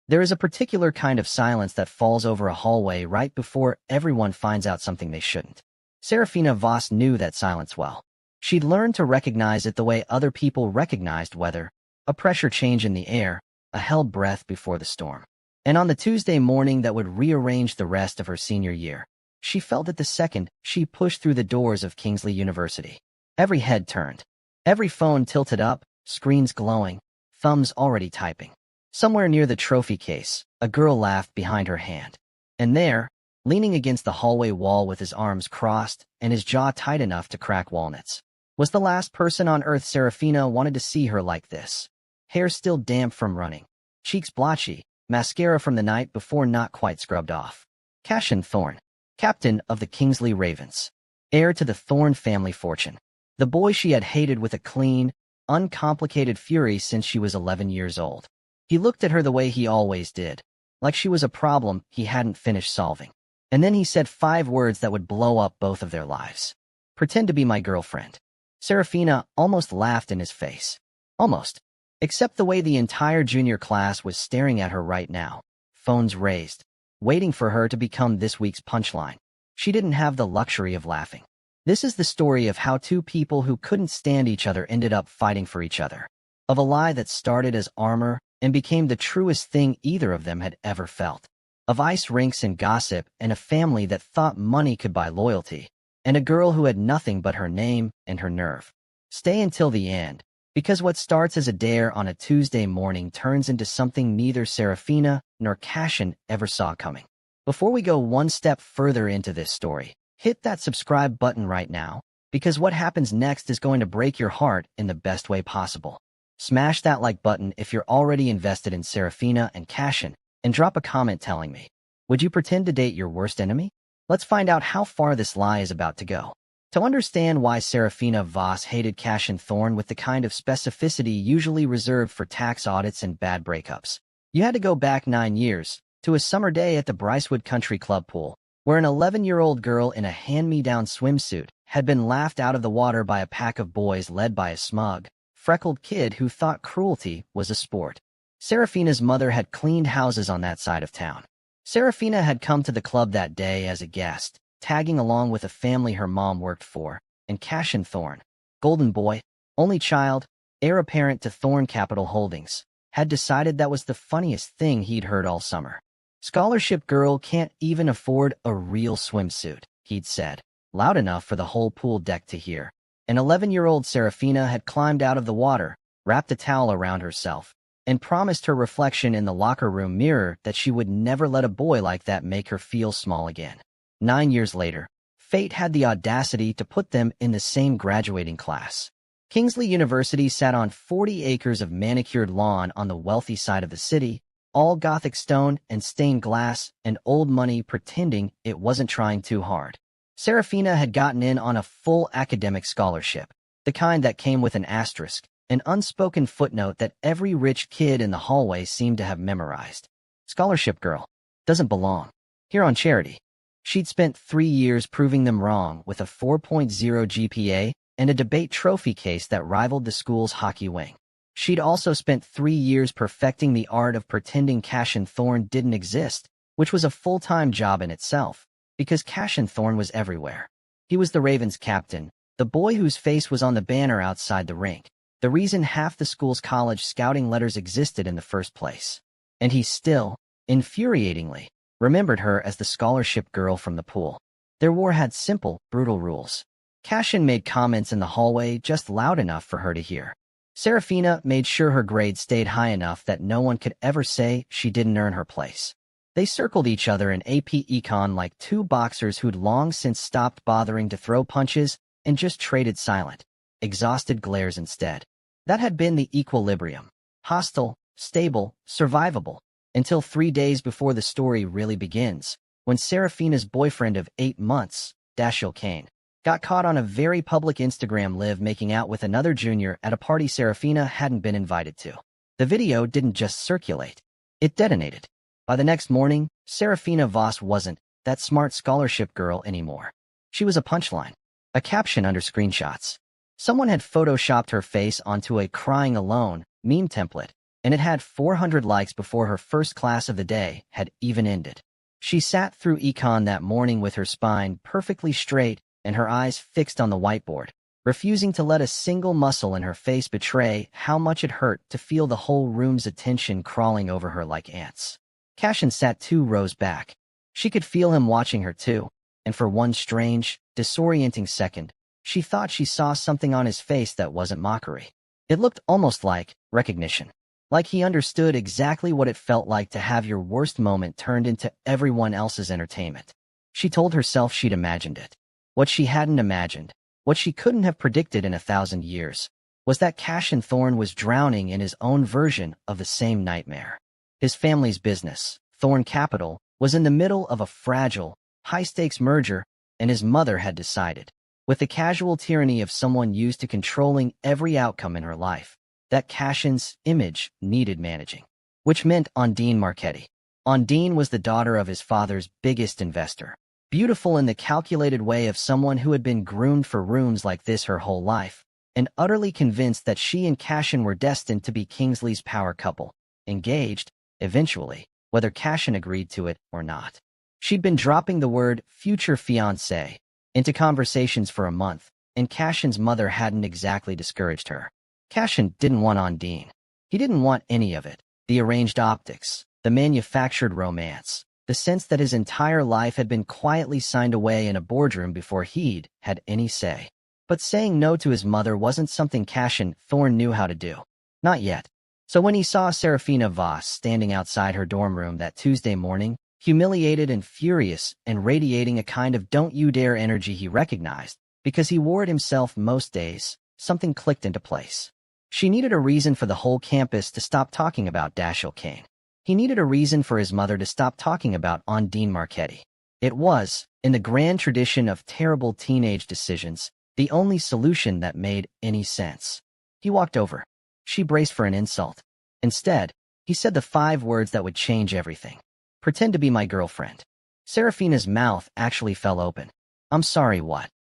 There is a particular kind of silence that falls over a hallway right before everyone finds out something they shouldn't. Serafina Voss knew that silence well. She'd learned to recognize it the way other people recognized weather, a pressure change in the air, a held breath before the storm. And on the Tuesday morning that would rearrange the rest of her senior year, she felt it the second she pushed through the doors of Kingsley University. Every head turned. Every phone tilted up, screens glowing, thumbs already typing. Somewhere near the trophy case, a girl laughed behind her hand. And there, leaning against the hallway wall with his arms crossed and his jaw tight enough to crack walnuts, was the last person on earth. Serafina wanted to see her like this. Hair still damp from running, cheeks blotchy, mascara from the night before not quite scrubbed off. Cassian Thorne, captain of the Kingsley Ravens, heir to the Thorne family fortune. The boy she had hated with a clean, uncomplicated fury since she was 11 years old. He looked at her the way he always did, like she was a problem he hadn't finished solving. And then he said 5 words that would blow up both of their lives. "Pretend to be my girlfriend." Serafina almost laughed in his face. Almost. Except the way the entire junior class was staring at her right now, phones raised, waiting for her to become this week's punchline. She didn't have the luxury of laughing. This is the story of how 2 people who couldn't stand each other ended up fighting for each other. Of a lie that started as armor and became the truest thing either of them had ever felt. Of ice rinks and gossip and a family that thought money could buy loyalty, and a girl who had nothing but her name and her nerve. Stay until the end, because what starts as a dare on a Tuesday morning turns into something neither Serafina nor Cassian ever saw coming. Before we go one step further into this story, hit that subscribe button right now, because what happens next is going to break your heart in the best way possible. Smash that like button if you're already invested in Serafina and Cassian, and drop a comment telling me, would you pretend to date your worst enemy? Let's find out how far this lie is about to go. To understand why Serafina Voss hated Cassian Thorne with the kind of specificity usually reserved for tax audits and bad breakups, you had to go back 9 years, to a summer day at the Brycewood Country Club pool, where an 11-year-old girl in a hand-me-down swimsuit had been laughed out of the water by a pack of boys led by a smug, freckled kid who thought cruelty was a sport. Serafina's mother had cleaned houses on that side of town. Serafina had come to the club that day as a guest, tagging along with a family her mom worked for, and Cassian Thorne, golden boy, only child, heir apparent to Thorne Capital Holdings, had decided that was the funniest thing he'd heard all summer. "Scholarship girl can't even afford a real swimsuit," he'd said, loud enough for the whole pool deck to hear. And 11-year-old Serafina had climbed out of the water, wrapped a towel around herself, and promised her reflection in the locker room mirror that she would never let a boy like that make her feel small again. 9 years later, fate had the audacity to put them in the same graduating class. Kingsley University sat on 40 acres of manicured lawn on the wealthy side of the city, all Gothic stone and stained glass and old money pretending it wasn't trying too hard. Serafina had gotten in on a full academic scholarship, the kind that came with an asterisk, an unspoken footnote that every rich kid in the hallway seemed to have memorized. Scholarship girl. Doesn't belong. Here on charity. She'd spent 3 years proving them wrong with a 4.0 GPA and a debate trophy case that rivaled the school's hockey wing. She'd also spent 3 years perfecting the art of pretending Cassian Thorne didn't exist, which was a full-time job in itself, because Cassian Thorne was everywhere. He was the Ravens' captain, the boy whose face was on the banner outside the rink, the reason half the school's college scouting letters existed in the first place. And he still, infuriatingly, remembered her as the scholarship girl from the pool. Their war had simple, brutal rules. Cassian made comments in the hallway just loud enough for her to hear. Serafina made sure her grades stayed high enough that no one could ever say she didn't earn her place. They circled each other in AP Econ like 2 boxers who'd long since stopped bothering to throw punches and just traded silent, exhausted glares instead. That had been the equilibrium. Hostile, stable, survivable, until 3 days before the story really begins, when Serafina's boyfriend of 8 months, Dashiell Kane, got caught on a very public Instagram live making out with another junior at a party Serafina hadn't been invited to. The video didn't just circulate. It detonated. By the next morning, Serafina Voss wasn't that smart scholarship girl anymore. She was a punchline, a caption under screenshots. Someone had photoshopped her face onto a crying alone meme template, and it had 400 likes before her first class of the day had even ended. She sat through econ that morning with her spine perfectly straight and her eyes fixed on the whiteboard, refusing to let a single muscle in her face betray how much it hurt to feel the whole room's attention crawling over her like ants. Cashin sat 2 rows back. She could feel him watching her too, and for one strange, disorienting second, she thought she saw something on his face that wasn't mockery. It looked almost like recognition. Like he understood exactly what it felt like to have your worst moment turned into everyone else's entertainment. She told herself she'd imagined it. What she hadn't imagined, what she couldn't have predicted in 1,000 years, was that Cashin Thorne was drowning in his own version of the same nightmare. His family's business, Thorne Capital, was in the middle of a fragile, high-stakes merger, and his mother had decided, with the casual tyranny of someone used to controlling every outcome in her life, that Cashin's image needed managing, which meant Ondine Marchetti. Ondine was the daughter of his father's biggest investor, beautiful in the calculated way of someone who had been groomed for rooms like this her whole life, and utterly convinced that she and Cashin were destined to be Kingsley's power couple, engaged, eventually, whether Cashin agreed to it or not. She'd been dropping the word future fiancé into conversations for a month, and Cashin's mother hadn't exactly discouraged her. Cashin didn't want Ondine. He didn't want any of it. The arranged optics, the manufactured romance, the sense that his entire life had been quietly signed away in a boardroom before he'd had any say. But saying no to his mother wasn't something Cashin Thorne knew how to do. Not yet. So when he saw Serafina Voss standing outside her dorm room that Tuesday morning, humiliated and furious and radiating a kind of don't you dare energy he recognized, because he wore it himself most days, something clicked into place. She needed a reason for the whole campus to stop talking about Dashiell Kane. He needed a reason for his mother to stop talking about Ondine Marchetti. It was, in the grand tradition of terrible teenage decisions, the only solution that made any sense. He walked over. She braced for an insult. Instead, he said the 5 words that would change everything. Pretend to be my girlfriend. Serafina's mouth actually fell open. I'm sorry, what?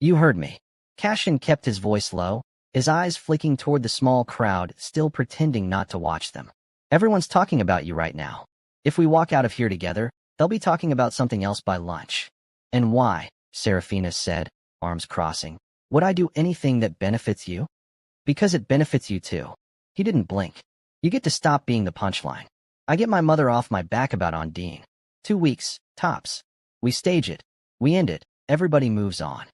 You heard me. Cashin kept his voice low, his eyes flicking toward the small crowd, still pretending not to watch them. Everyone's talking about you right now. If we walk out of here together, they'll be talking about something else by lunch. And why, Serafina said, arms crossing, would I do anything that benefits you? Because it benefits you too. He didn't blink. You get to stop being the punchline. I get my mother off my back about Ondine. 2 weeks, tops. We stage it. We end it. Everybody moves on.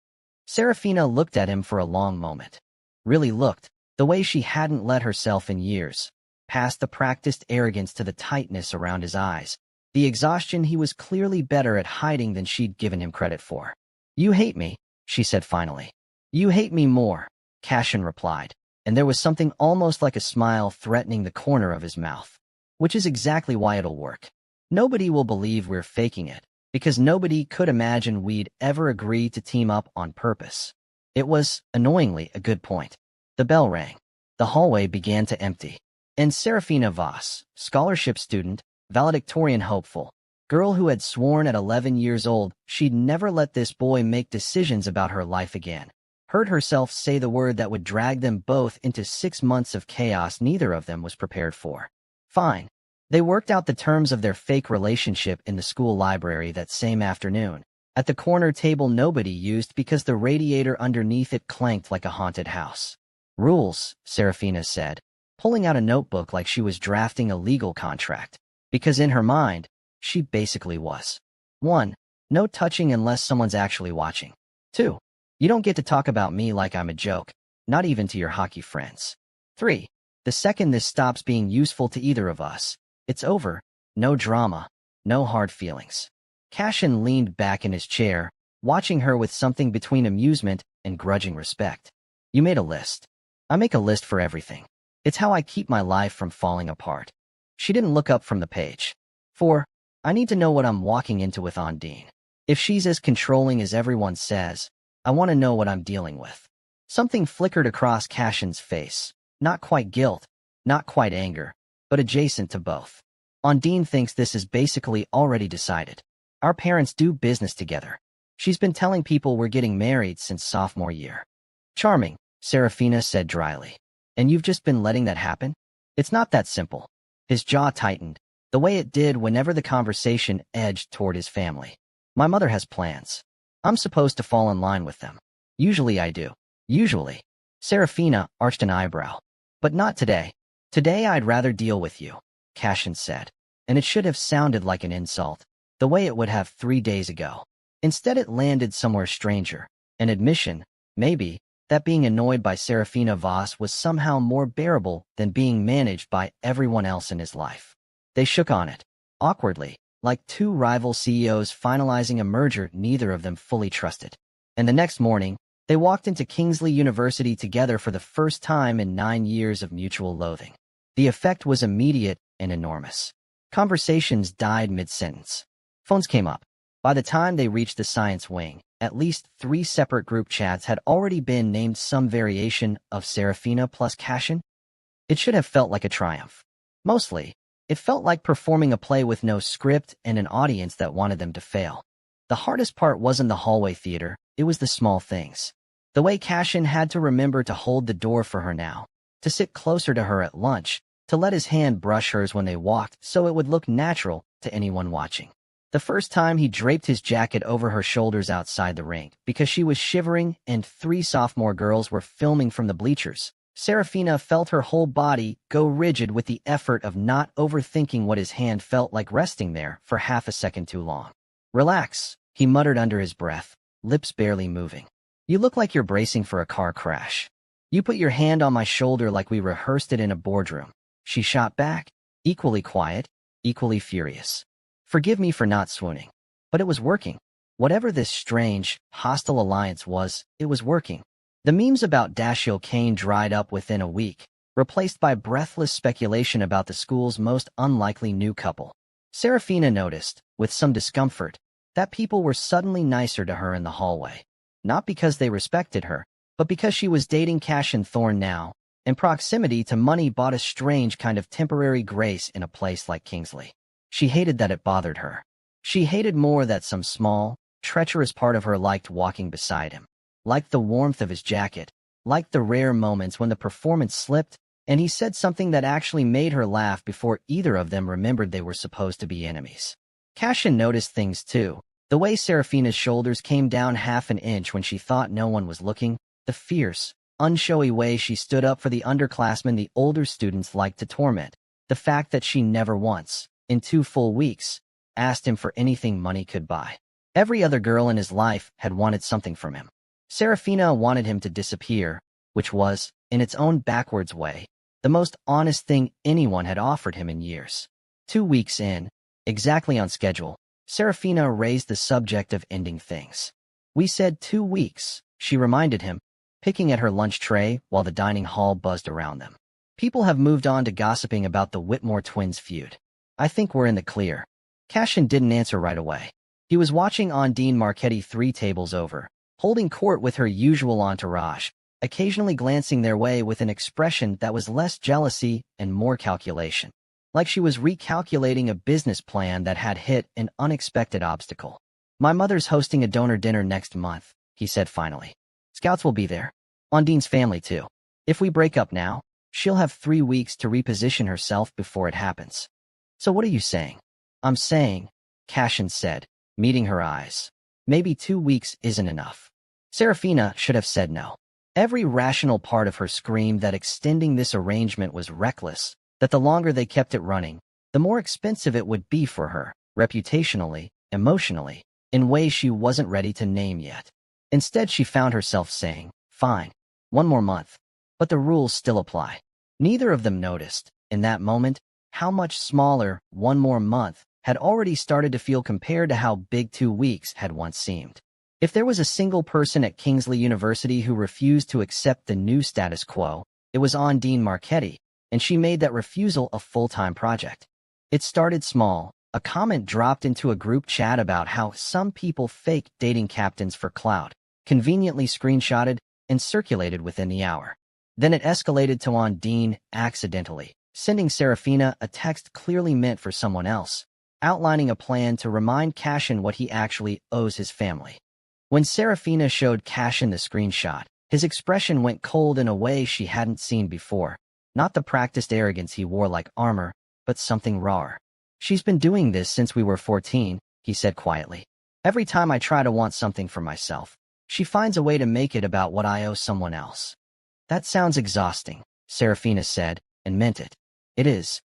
Serafina looked at him for a long moment. Really looked, the way she hadn't let herself in years, past the practiced arrogance to the tightness around his eyes, the exhaustion he was clearly better at hiding than she'd given him credit for. You hate me, she said finally. You hate me more, Cashin replied, and there was something almost like a smile threatening the corner of his mouth. Which is exactly why it'll work. Nobody will believe we're faking it, because nobody could imagine we'd ever agree to team up on purpose. It was, annoyingly, a good point. The bell rang. The hallway began to empty. And Serafina Voss, scholarship student, valedictorian hopeful, girl who had sworn at 11 years old she'd never let this boy make decisions about her life again, heard herself say the word that would drag them both into 6 months of chaos neither of them was prepared for. Fine. They worked out the terms of their fake relationship in the school library that same afternoon, at the corner table nobody used because the radiator underneath it clanked like a haunted house. Rules, Serafina said, pulling out a notebook like she was drafting a legal contract, because in her mind, she basically was. 1. No touching unless someone's actually watching. 2. You don't get to talk about me like I'm a joke, not even to your hockey friends. 3. The second this stops being useful to either of us, it's over. No drama. No hard feelings. Cashin leaned back in his chair, watching her with something between amusement and grudging respect. You made a list. I make a list for everything. It's how I keep my life from falling apart. She didn't look up from the page. 4. I need to know what I'm walking into with Ondine. If she's as controlling as everyone says, I want to know what I'm dealing with. Something flickered across Cashin's face. Not quite guilt, not quite anger, but adjacent to both. Ondine thinks this is basically already decided. Our parents do business together. She's been telling people we're getting married since sophomore year. Charming, Serafina said dryly. And you've just been letting that happen? It's not that simple. His jaw tightened, the way it did whenever the conversation edged toward his family. My mother has plans. I'm supposed to fall in line with them. Usually I do. Usually. Serafina arched an eyebrow. But not today. Today I'd rather deal with you, Cashin said. And it should have sounded like an insult, the way it would have 3 days ago. Instead it landed somewhere stranger. An admission, maybe, that being annoyed by Serafina Voss was somehow more bearable than being managed by everyone else in his life. They shook on it, awkwardly, like two rival CEOs finalizing a merger neither of them fully trusted. And the next morning, they walked into Kingsley University together for the first time in 9 years of mutual loathing. The effect was immediate and enormous. Conversations died mid-sentence. Phones came up. By the time they reached the science wing, at least 3 separate group chats had already been named some variation of Serafina plus Cashin. It should have felt like a triumph. Mostly, it felt like performing a play with no script and an audience that wanted them to fail. The hardest part wasn't the hallway theater, it was the small things. The way Cashin had to remember to hold the door for her now, to sit closer to her at lunch, to let his hand brush hers when they walked so it would look natural to anyone watching. The first time he draped his jacket over her shoulders outside the rink because she was shivering and 3 sophomore girls were filming from the bleachers. Serafina felt her whole body go rigid with the effort of not overthinking what his hand felt like resting there for half a second too long. Relax, he muttered under his breath, lips barely moving. You look like you're bracing for a car crash. You put your hand on my shoulder like we rehearsed it in a boardroom. She shot back, equally quiet, equally furious. Forgive me for not swooning. But it was working. Whatever this strange, hostile alliance was, it was working. The memes about Dashiell Kane dried up within a week, replaced by breathless speculation about the school's most unlikely new couple. Serafina noticed, with some discomfort, that people were suddenly nicer to her in the hallway. Not because they respected her, but because she was dating Cashin Thorne now, and proximity to money bought a strange kind of temporary grace in a place like Kingsley. She hated that it bothered her. She hated more that some small, treacherous part of her liked walking beside him. Liked the warmth of his jacket, liked the rare moments when the performance slipped, and he said something that actually made her laugh before either of them remembered they were supposed to be enemies. Cashin noticed things too. The way Serafina's shoulders came down half an inch when she thought no one was looking, the fierce, unshowy way she stood up for the underclassmen the older students liked to torment, the fact that she never once, in 2 full weeks, asked him for anything money could buy. Every other girl in his life had wanted something from him. Serafina wanted him to disappear, which was, in its own backwards way, the most honest thing anyone had offered him in years. 2 weeks in, exactly on schedule, Serafina raised the subject of ending things. We said 2 weeks, she reminded him, picking at her lunch tray while the dining hall buzzed around them. People have moved on to gossiping about the Whitmore twins' feud. I think we're in the clear. Cashin didn't answer right away. He was watching Ondine Marchetti 3 tables over, holding court with her usual entourage, occasionally glancing their way with an expression that was less jealousy and more calculation. Like she was recalculating a business plan that had hit an unexpected obstacle. My mother's hosting a donor dinner next month, he said finally. Scouts will be there. Ondine's family too. If we break up now, she'll have 3 weeks to reposition herself before it happens. So what are you saying? I'm saying, Cashin said, meeting her eyes. Maybe 2 weeks isn't enough. Serafina should have said no. Every rational part of her screamed that extending this arrangement was reckless, that the longer they kept it running, the more expensive it would be for her, reputationally, emotionally, in ways she wasn't ready to name yet. Instead, she found herself saying, fine, 1 more month. But the rules still apply. Neither of them noticed, in that moment, how much smaller 1 more month had already started to feel compared to how big 2 weeks had once seemed. If there was a single person at Kingsley University who refused to accept the new status quo, it was Ondine Marchetti, and she made that refusal a full-time project. It started small. A comment dropped into a group chat about how some people faked dating captains for clout, conveniently screenshotted and circulated within the hour. Then it escalated to Ondine accidentally, sending Serafina a text clearly meant for someone else, outlining a plan to remind Cashin what he actually owes his family. When Serafina showed Cashin the screenshot, his expression went cold in a way she hadn't seen before. Not the practiced arrogance he wore like armor, but something rawer. She's been doing this since we were 14, he said quietly. Every time I try to want something for myself, she finds a way to make it about what I owe someone else. That sounds exhausting, Serafina said, and meant it. It is.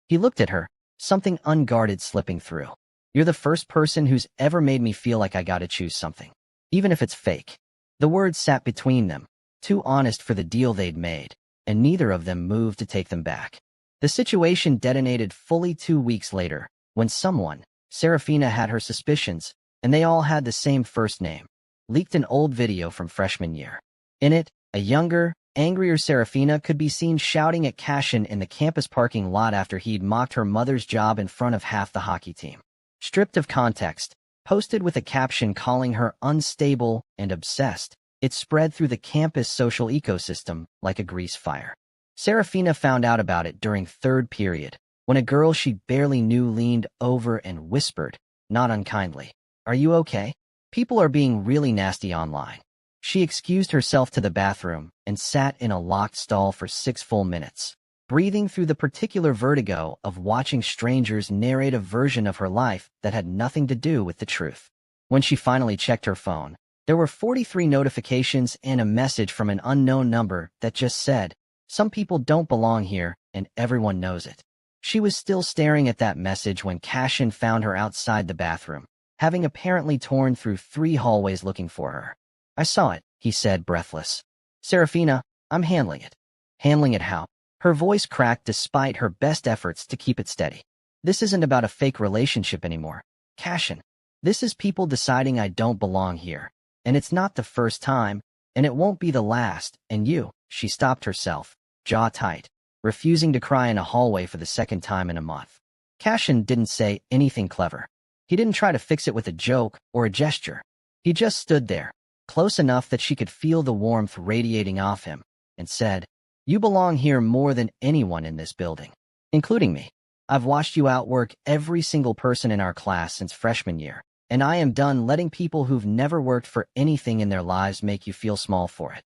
He looked at her, something unguarded slipping through. You're the first person who's ever made me feel like I gotta choose something, even if it's fake. The words sat between them, too honest for the deal they'd made, and neither of them moved to take them back. The situation detonated fully 2 weeks later, when someone, Serafina had her suspicions, and they all had the same first name, leaked an old video from freshman year. In it, a younger, angrier Serafina could be seen shouting at Cashin in the campus parking lot after he'd mocked her mother's job in front of half the hockey team. Stripped of context, posted with a caption calling her unstable and obsessed, it spread through the campus social ecosystem like a grease fire. Serafina found out about it during third period, when a girl she barely knew leaned over and whispered, not unkindly, "Are you okay? People are being really nasty online." She excused herself to the bathroom and sat in a locked stall for 6 full minutes, breathing through the particular vertigo of watching strangers narrate a version of her life that had nothing to do with the truth. When she finally checked her phone, there were 43 notifications and a message from an unknown number that just said, "Some people don't belong here, and everyone knows it." She was still staring at that message when Cashin found her outside the bathroom, having apparently torn through 3 hallways looking for her. "I saw it," he said, breathless. "Serafina, I'm handling it." Handling it how? Her voice cracked despite her best efforts to keep it steady. "This isn't about a fake relationship anymore, Cashin. This is people deciding I don't belong here. And it's not the first time, and it won't be the last, and you." She stopped herself, jaw tight, refusing to cry in a hallway for the second time in a month. Cashin didn't say anything clever. He didn't try to fix it with a joke or a gesture. He just stood there, close enough that she could feel the warmth radiating off him, and said, "You belong here more than anyone in this building, including me. I've watched you outwork every single person in our class since freshman year, and I am done letting people who've never worked for anything in their lives make you feel small for it."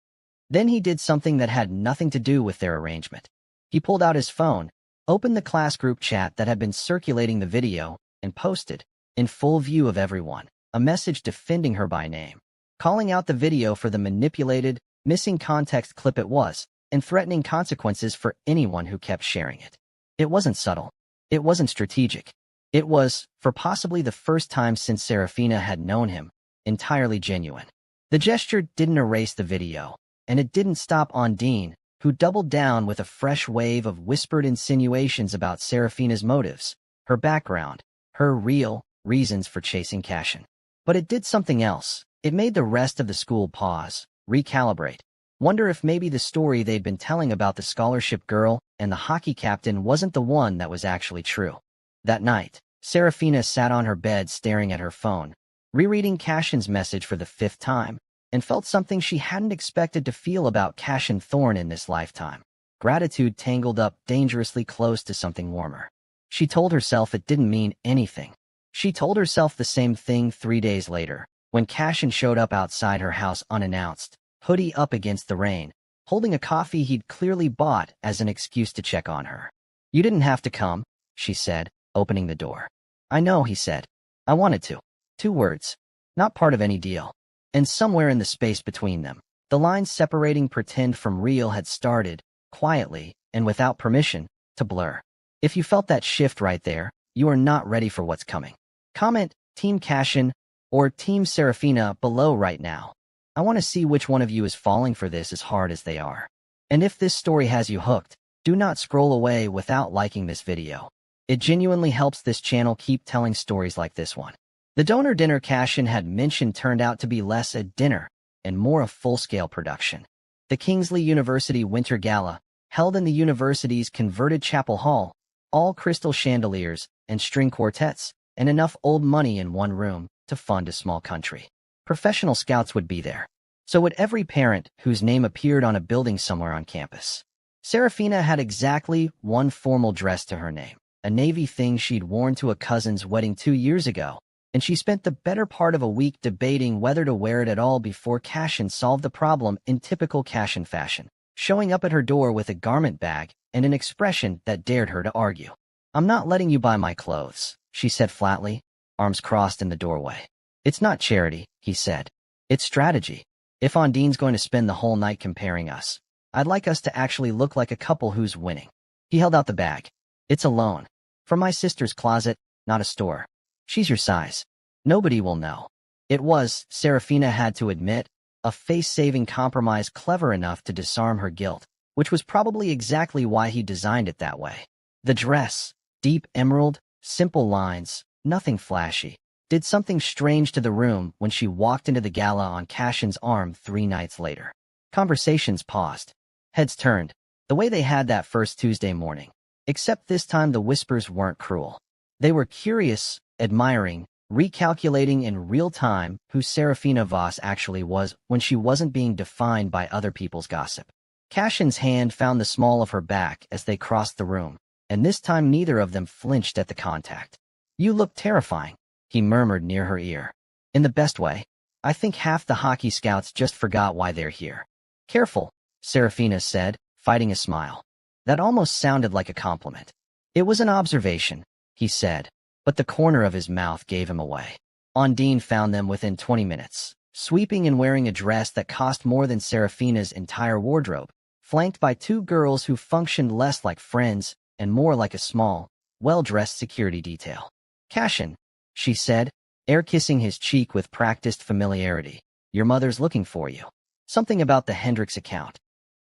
Then he did something that had nothing to do with their arrangement. He pulled out his phone, opened the class group chat that had been circulating the video, and posted, in full view of everyone, a message defending her by name, calling out the video for the manipulated, missing context clip it was, and threatening consequences for anyone who kept sharing it. It wasn't subtle. It wasn't strategic. It was, for possibly the first time since Serafina had known him, entirely genuine. The gesture didn't erase the video, and it didn't stop Ondine, who doubled down with a fresh wave of whispered insinuations about Serafina's motives, her background, her real reasons for chasing Cashin. But it did something else. It made the rest of the school pause, recalibrate, wonder if maybe the story they'd been telling about the scholarship girl and the hockey captain wasn't the one that was actually true. That night, Serafina sat on her bed staring at her phone, rereading Cashin's message for the 5th time, and felt something she hadn't expected to feel about Cashin Thorne in this lifetime. Gratitude tangled up dangerously close to something warmer. She told herself it didn't mean anything. She told herself the same thing 3 days later, when Cashin showed up outside her house unannounced, hoodie up against the rain, holding a coffee he'd clearly bought as an excuse to check on her. "You didn't have to come," she said, opening the door. "I know," he said. "I wanted to." 2 words. Not part of any deal. And somewhere in the space between them, the line separating pretend from real had started, quietly, and without permission, to blur. If you felt that shift right there, you are not ready for what's coming. Comment Team Cashin or Team Serafina below right now. I want to see which one of you is falling for this as hard as they are. And if this story has you hooked, do not scroll away without liking this video. It genuinely helps this channel keep telling stories like this one. The donor dinner Cashin had mentioned turned out to be less a dinner and more a full-scale production. The Kingsley University Winter Gala, held in the university's converted chapel hall, all crystal chandeliers and string quartets, and enough old money in one room to fund a small country. Professional scouts would be there. So would every parent whose name appeared on a building somewhere on campus. Serafina had exactly one formal dress to her name, a navy thing she'd worn to a cousin's wedding 2 years ago, and she spent the better part of a week debating whether to wear it at all before Cashin solved the problem in typical Cashin fashion, showing up at her door with a garment bag and an expression that dared her to argue. "I'm not letting you buy my clothes," she said flatly, arms crossed in the doorway. "It's not charity," he said. "It's strategy. If Ondine's going to spend the whole night comparing us, I'd like us to actually look like a couple who's winning." He held out the bag. "It's a loan. From my sister's closet, not a store. She's your size. Nobody will know." It was, Serafina had to admit, a face-saving compromise clever enough to disarm her guilt, which was probably exactly why he designed it that way. The dress, deep emerald, simple lines, nothing flashy, did something strange to the room when she walked into the gala on Cashin's arm 3 nights later. Conversations paused. Heads turned, the way they had that first Tuesday morning. Except this time the whispers weren't cruel. They were curious, admiring, recalculating in real time who Serafina Voss actually was when she wasn't being defined by other people's gossip. Cashin's hand found the small of her back as they crossed the room, and this time neither of them flinched at the contact. "You look terrifying," he murmured near her ear. "In the best way. I think half the hockey scouts just forgot why they're here." "Careful," Serafina said, fighting a smile. That almost sounded like a compliment. "It was an observation," he said, but the corner of his mouth gave him away. Ondine found them within 20 minutes, sweeping and wearing a dress that cost more than Serafina's entire wardrobe, flanked by 2 girls who functioned less like friends and more like a small, well-dressed security detail. "Cashin," she said, air-kissing his cheek with practiced familiarity. "Your mother's looking for you." Something about the Hendricks account.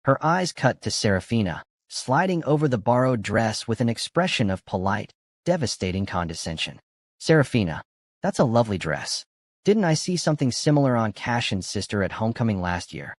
Her eyes cut to Serafina, sliding over the borrowed dress with an expression of polite, devastating condescension. "Serafina, that's a lovely dress. Didn't I see something similar on Cashin's sister at homecoming last year?"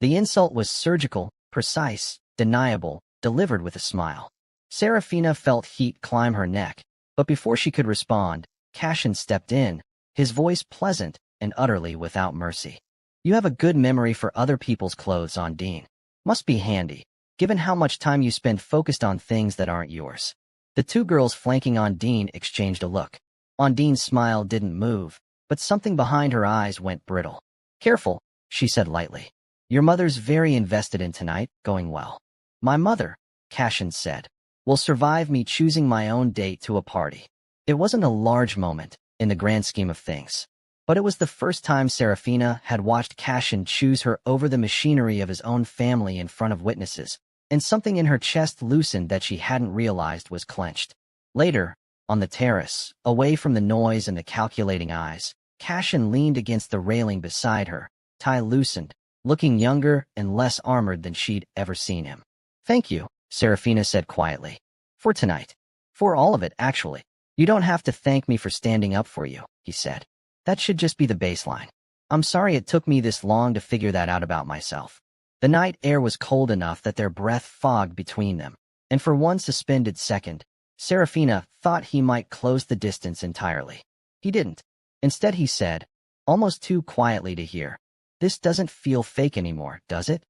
The insult was surgical, precise, deniable, delivered with a smile. Serafina felt heat climb her neck, but before she could respond, Cashin stepped in, his voice pleasant and utterly without mercy. "You have a good memory for other people's clothes, Ondine. Must be handy, given how much time you spend focused on things that aren't yours." The 2 girls flanking Ondine exchanged a look. Ondine's smile didn't move, but something behind her eyes went brittle. "Careful," she said lightly. "Your mother's very invested in tonight, going well." "My mother," Cashin said, "will survive me choosing my own date to a party." It wasn't a large moment, in the grand scheme of things, but it was the first time Serafina had watched Cashin choose her over the machinery of his own family in front of witnesses, and something in her chest loosened that she hadn't realized was clenched. Later, on the terrace, away from the noise and the calculating eyes, Cashin leaned against the railing beside her, tie loosened, looking younger and less armored than she'd ever seen him. "Thank you," Serafina said quietly. "For tonight. For all of it, actually. You don't have to thank me for standing up for you," he said. "That should just be the baseline. I'm sorry it took me this long to figure that out about myself." The night air was cold enough that their breath fogged between them, and for one suspended second, Serafina thought he might close the distance entirely. He didn't. Instead he said, almost too quietly to hear, "This doesn't feel fake anymore, does it?"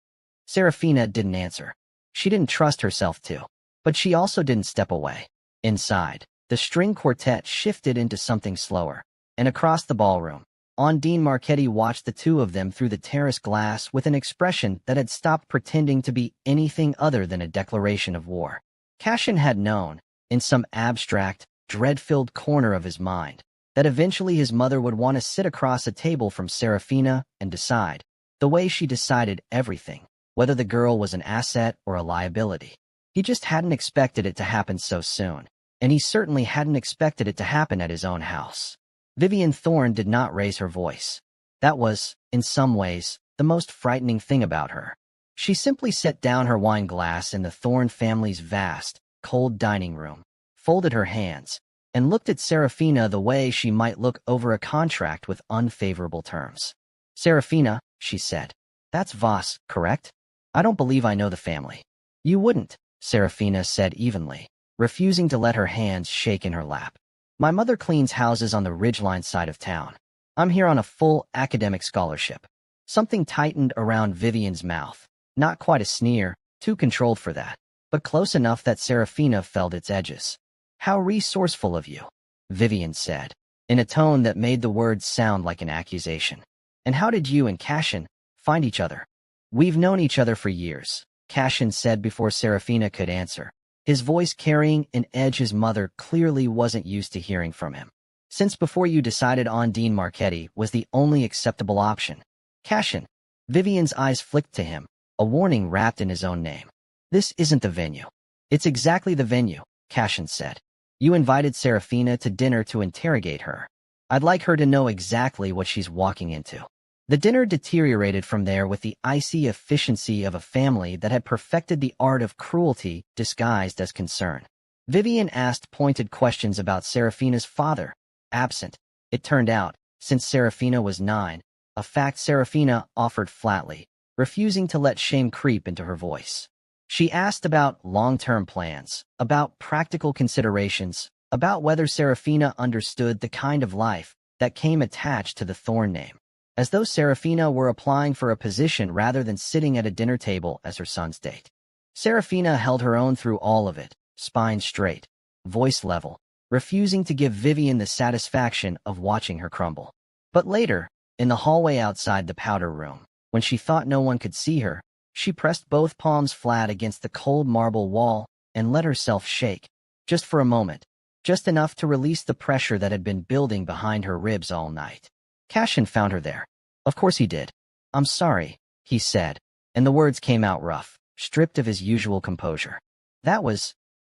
Serafina didn't answer. She didn't trust herself to, but she also didn't step away. Inside, the string quartet shifted into something slower, and across the ballroom, Ondine Marchetti watched the 2 of them through the terrace glass with an expression that had stopped pretending to be anything other than a declaration of war. Cashin had known, in some abstract, dread-filled corner of his mind, that eventually his mother would want to sit across a table from Serafina and decide, the way she decided everything, whether the girl was an asset or a liability. He just hadn't expected it to happen so soon, and he certainly hadn't expected it to happen at his own house. Vivian Thorne did not raise her voice. That was, in some ways, the most frightening thing about her. She simply set down her wine glass in the Thorne family's vast, cold dining room, folded her hands, and looked at Serafina the way she might look over a contract with unfavorable terms. "Serafina," she said, "that's Voss, correct? I don't believe I know the family." "You wouldn't," Serafina said evenly, refusing to let her hands shake in her lap. "My mother cleans houses on the Ridgeline side of town. I'm here on a full academic scholarship." Something tightened around Vivian's mouth. Not quite a sneer, too controlled for that, but close enough that Serafina felt its edges. "How resourceful of you," Vivian said, in a tone that made the words sound like an accusation. "And how did you and Cashin find each other?" "We've known each other for years," Cashin said before Serafina could answer, his voice carrying an edge his mother clearly wasn't used to hearing from him. Since before you decided Ondine Marchetti was the only acceptable option. Cashin. Vivian's eyes flicked to him, a warning wrapped in his own name. This isn't the venue. It's exactly the venue, Cashin said. You invited Serafina to dinner to interrogate her. I'd like her to know exactly what she's walking into. The dinner deteriorated from there with the icy efficiency of a family that had perfected the art of cruelty disguised as concern. Vivian asked pointed questions about Serafina's father, absent, it turned out, since Serafina was 9, a fact Serafina offered flatly, refusing to let shame creep into her voice. She asked about long-term plans, about practical considerations, about whether Serafina understood the kind of life that came attached to the Thorn name, as though Serafina were applying for a position rather than sitting at a dinner table as her son's date. Serafina held her own through all of it, spine straight, voice level, refusing to give Vivian the satisfaction of watching her crumble. But later, in the hallway outside the powder room, when she thought no one could see her, she pressed both palms flat against the cold marble wall and let herself shake, just for a moment, just enough to release the pressure that had been building behind her ribs all night. Cashin found her there. Of course he did. I'm sorry, he said, and the words came out rough, stripped of his usual composure.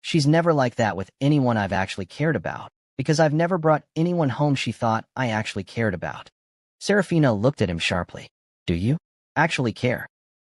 She's never like that with anyone I've actually cared about, because I've never brought anyone home she thought I actually cared about. Serafina looked at him sharply. Do you actually care?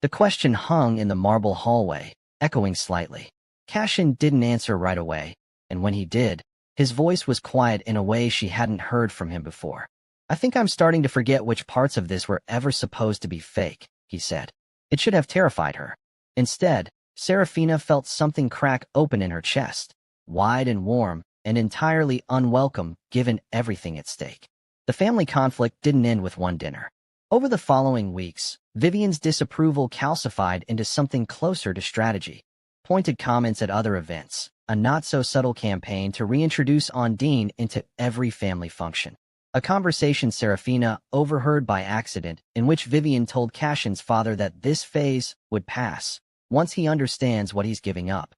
The question hung in the marble hallway, echoing slightly. Cashin didn't answer right away, and when he did, his voice was quiet in a way she hadn't heard from him before. I think I'm starting to forget which parts of this were ever supposed to be fake, he said. It should have terrified her. Instead, Serafina felt something crack open in her chest, wide and warm, and entirely unwelcome given everything at stake. The family conflict didn't end with one dinner. Over the following weeks, Vivian's disapproval calcified into something closer to strategy. Pointed comments at other events, a not-so-subtle campaign to reintroduce Ondine into every family function. A conversation Serafina overheard by accident in which Vivian told Cashin's father that this phase would pass once he understands what he's giving up.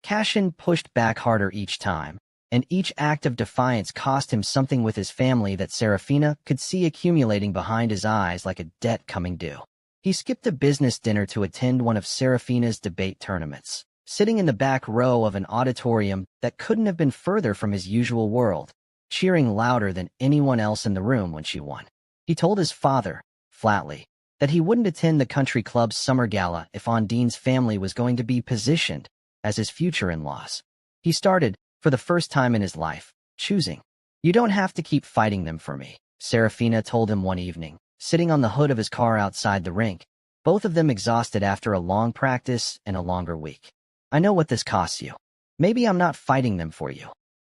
Cashin pushed back harder each time, and each act of defiance cost him something with his family that Serafina could see accumulating behind his eyes like a debt coming due. He skipped a business dinner to attend one of Serafina's debate tournaments, sitting in the back row of an auditorium that couldn't have been further from his usual world, cheering louder than anyone else in the room when she won. He told his father, flatly, that he wouldn't attend the country club's summer gala if Ondine's family was going to be positioned as his future in-laws. He started, for the first time in his life, choosing. You don't have to keep fighting them for me, Serafina told him one evening, sitting on the hood of his car outside the rink, both of them exhausted after a long practice and a longer week. I know what this costs you. Maybe I'm not fighting them for you,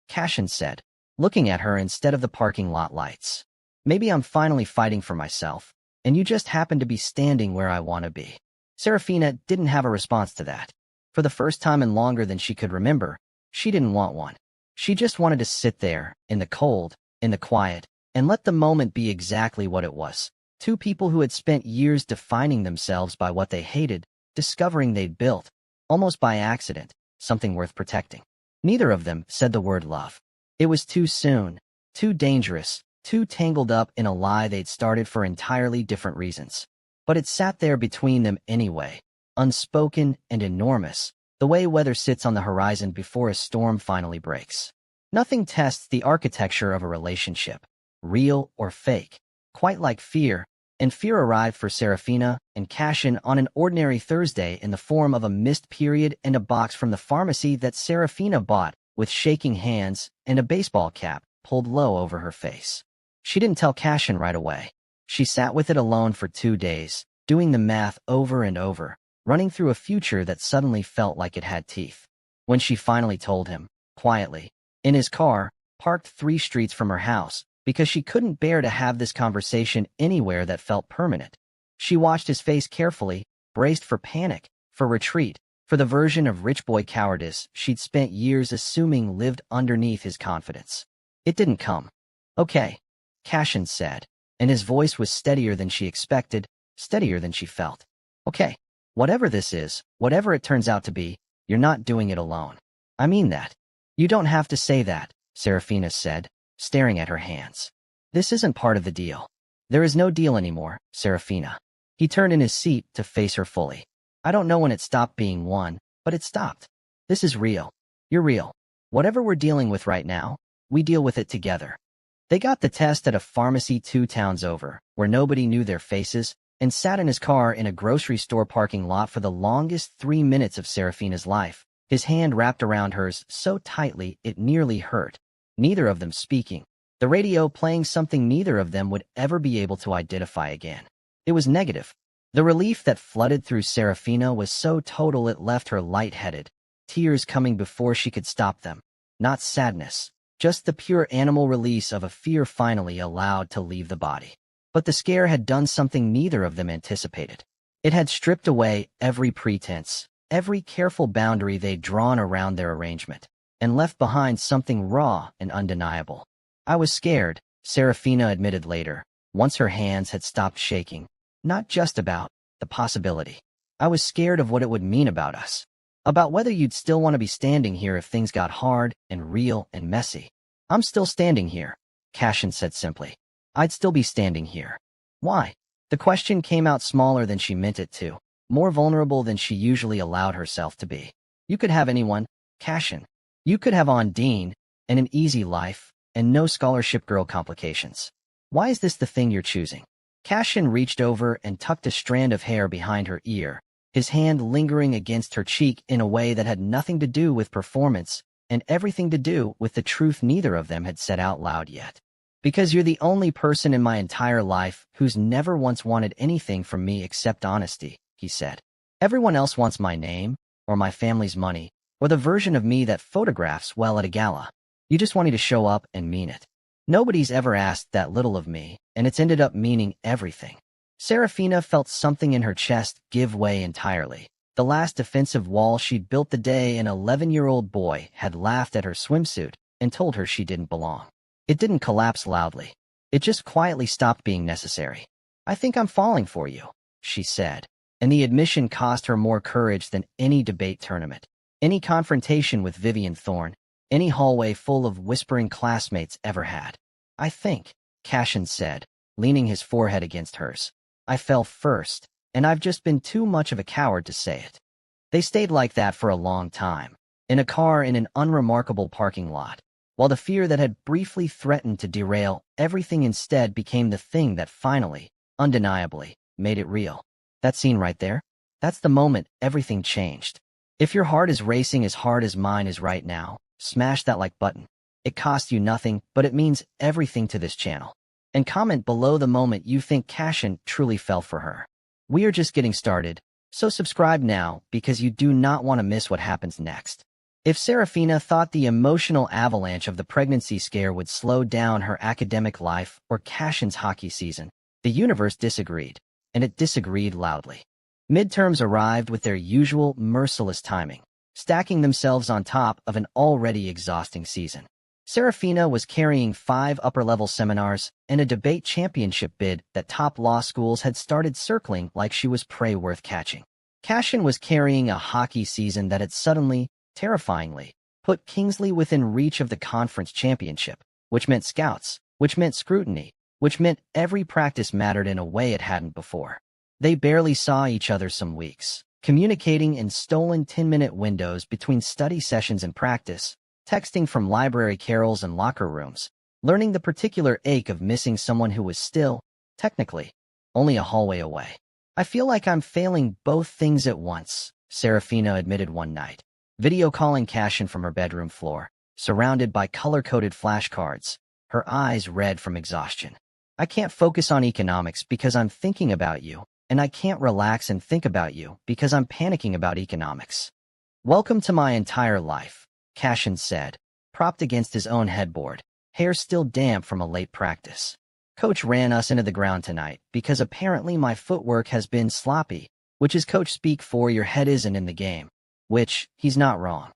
Cashin said, looking at her instead of the parking lot lights. Maybe I'm finally fighting for myself, and you just happen to be standing where I want to be. Serafina didn't have a response to that. For the first time in longer than she could remember, she didn't want one. She just wanted to sit there, in the cold, in the quiet, and let the moment be exactly what it was. Two people who had spent years defining themselves by what they hated, discovering they'd built, almost by accident, something worth protecting. Neither of them said the word love. It was too soon, too dangerous, too tangled up in a lie they'd started for entirely different reasons. But it sat there between them anyway, unspoken and enormous, the way weather sits on the horizon before a storm finally breaks. Nothing tests the architecture of a relationship, real or fake, quite like fear, and fear arrived for Serafina and Cashin on an ordinary Thursday in the form of a missed period and a box from the pharmacy that Serafina bought, with shaking hands and a baseball cap pulled low over her face. She didn't tell Cashin right away. She sat with it alone for 2 days, doing the math over and over, running through a future that suddenly felt like it had teeth. When she finally told him, quietly, in his car, parked 3 streets from her house, because she couldn't bear to have this conversation anywhere that felt permanent. She watched his face carefully, braced for panic, for retreat, for the version of rich boy cowardice she'd spent years assuming lived underneath his confidence. It didn't come. Okay, Cashin said, and his voice was steadier than she expected, steadier than she felt. Okay. Whatever this is, whatever it turns out to be, you're not doing it alone. I mean that. You don't have to say that, Serafina said, staring at her hands. This isn't part of the deal. There is no deal anymore, Serafina. He turned in his seat to face her fully. I don't know when it stopped being one, but it stopped. This is real. You're real. Whatever we're dealing with right now, we deal with it together. They got the test at a pharmacy 2 towns over, where nobody knew their faces, and sat in his car in a grocery store parking lot for the longest 3 minutes of Serafina's life, his hand wrapped around hers so tightly it nearly hurt. Neither of them speaking. The radio playing something neither of them would ever be able to identify again. It was negative. The relief that flooded through Serafina was so total it left her lightheaded, tears coming before she could stop them. Not sadness, just the pure animal release of a fear finally allowed to leave the body. But the scare had done something neither of them anticipated. It had stripped away every pretense, every careful boundary they'd drawn around their arrangement, and left behind something raw and undeniable. I was scared, Serafina admitted later, once her hands had stopped shaking. Not just about the possibility. I was scared of what it would mean about us. About whether you'd still want to be standing here if things got hard and real and messy. I'm still standing here, Cashin said simply. I'd still be standing here. Why? The question came out smaller than she meant it to, more vulnerable than she usually allowed herself to be. You could have anyone, Cashin. You could have Ondine, and an easy life, and no scholarship girl complications. Why is this the thing you're choosing? Cashin reached over and tucked a strand of hair behind her ear, his hand lingering against her cheek in a way that had nothing to do with performance and everything to do with the truth neither of them had said out loud yet. Because you're the only person in my entire life who's never once wanted anything from me except honesty, he said. Everyone else wants my name, or my family's money, or the version of me that photographs well at a gala. You just want me to show up and mean it. Nobody's ever asked that little of me, and it's ended up meaning everything. Serafina felt something in her chest give way entirely. The last defensive wall she'd built the day an 11-year-old boy had laughed at her swimsuit and told her she didn't belong. It didn't collapse loudly. It just quietly stopped being necessary. I think I'm falling for you, she said, and the admission cost her more courage than any debate tournament, any confrontation with Vivian Thorne, any hallway full of whispering classmates ever had. I think, Cashin said, leaning his forehead against hers. I fell first, and I've just been too much of a coward to say it. They stayed like that for a long time, in a car in an unremarkable parking lot, while the fear that had briefly threatened to derail everything instead became the thing that finally, undeniably, made it real. That scene right there? That's the moment everything changed. If your heart is racing as hard as mine is right now, smash that like button. It costs you nothing, but it means everything to this channel. And comment below the moment you think Cashin truly fell for her. We are just getting started, so subscribe now because you do not want to miss what happens next. If Serafina thought the emotional avalanche of the pregnancy scare would slow down her academic life or Cashin's hockey season, the universe disagreed, and it disagreed loudly. Midterms arrived with their usual merciless timing, stacking themselves on top of an already exhausting season. Serafina was carrying 5 upper-level seminars and a debate championship bid that top law schools had started circling like she was prey worth catching. Cashin was carrying a hockey season that had suddenly, terrifyingly, put Kingsley within reach of the conference championship, which meant scouts, which meant scrutiny, which meant every practice mattered in a way it hadn't before. They barely saw each other some weeks, communicating in stolen 10-minute windows between study sessions and practice, texting from library carols and locker rooms, learning the particular ache of missing someone who was still, technically, only a hallway away. I feel like I'm failing both things at once, Serafina admitted one night, video calling Cashin from her bedroom floor, surrounded by color-coded flashcards, her eyes red from exhaustion. I can't focus on economics because I'm thinking about you, and I can't relax and think about you because I'm panicking about economics. Welcome to my entire life, Cashin said, propped against his own headboard, hair still damp from a late practice. Coach ran us into the ground tonight because apparently my footwork has been sloppy, which is coach speak for your head isn't in the game, which, he's not wrong.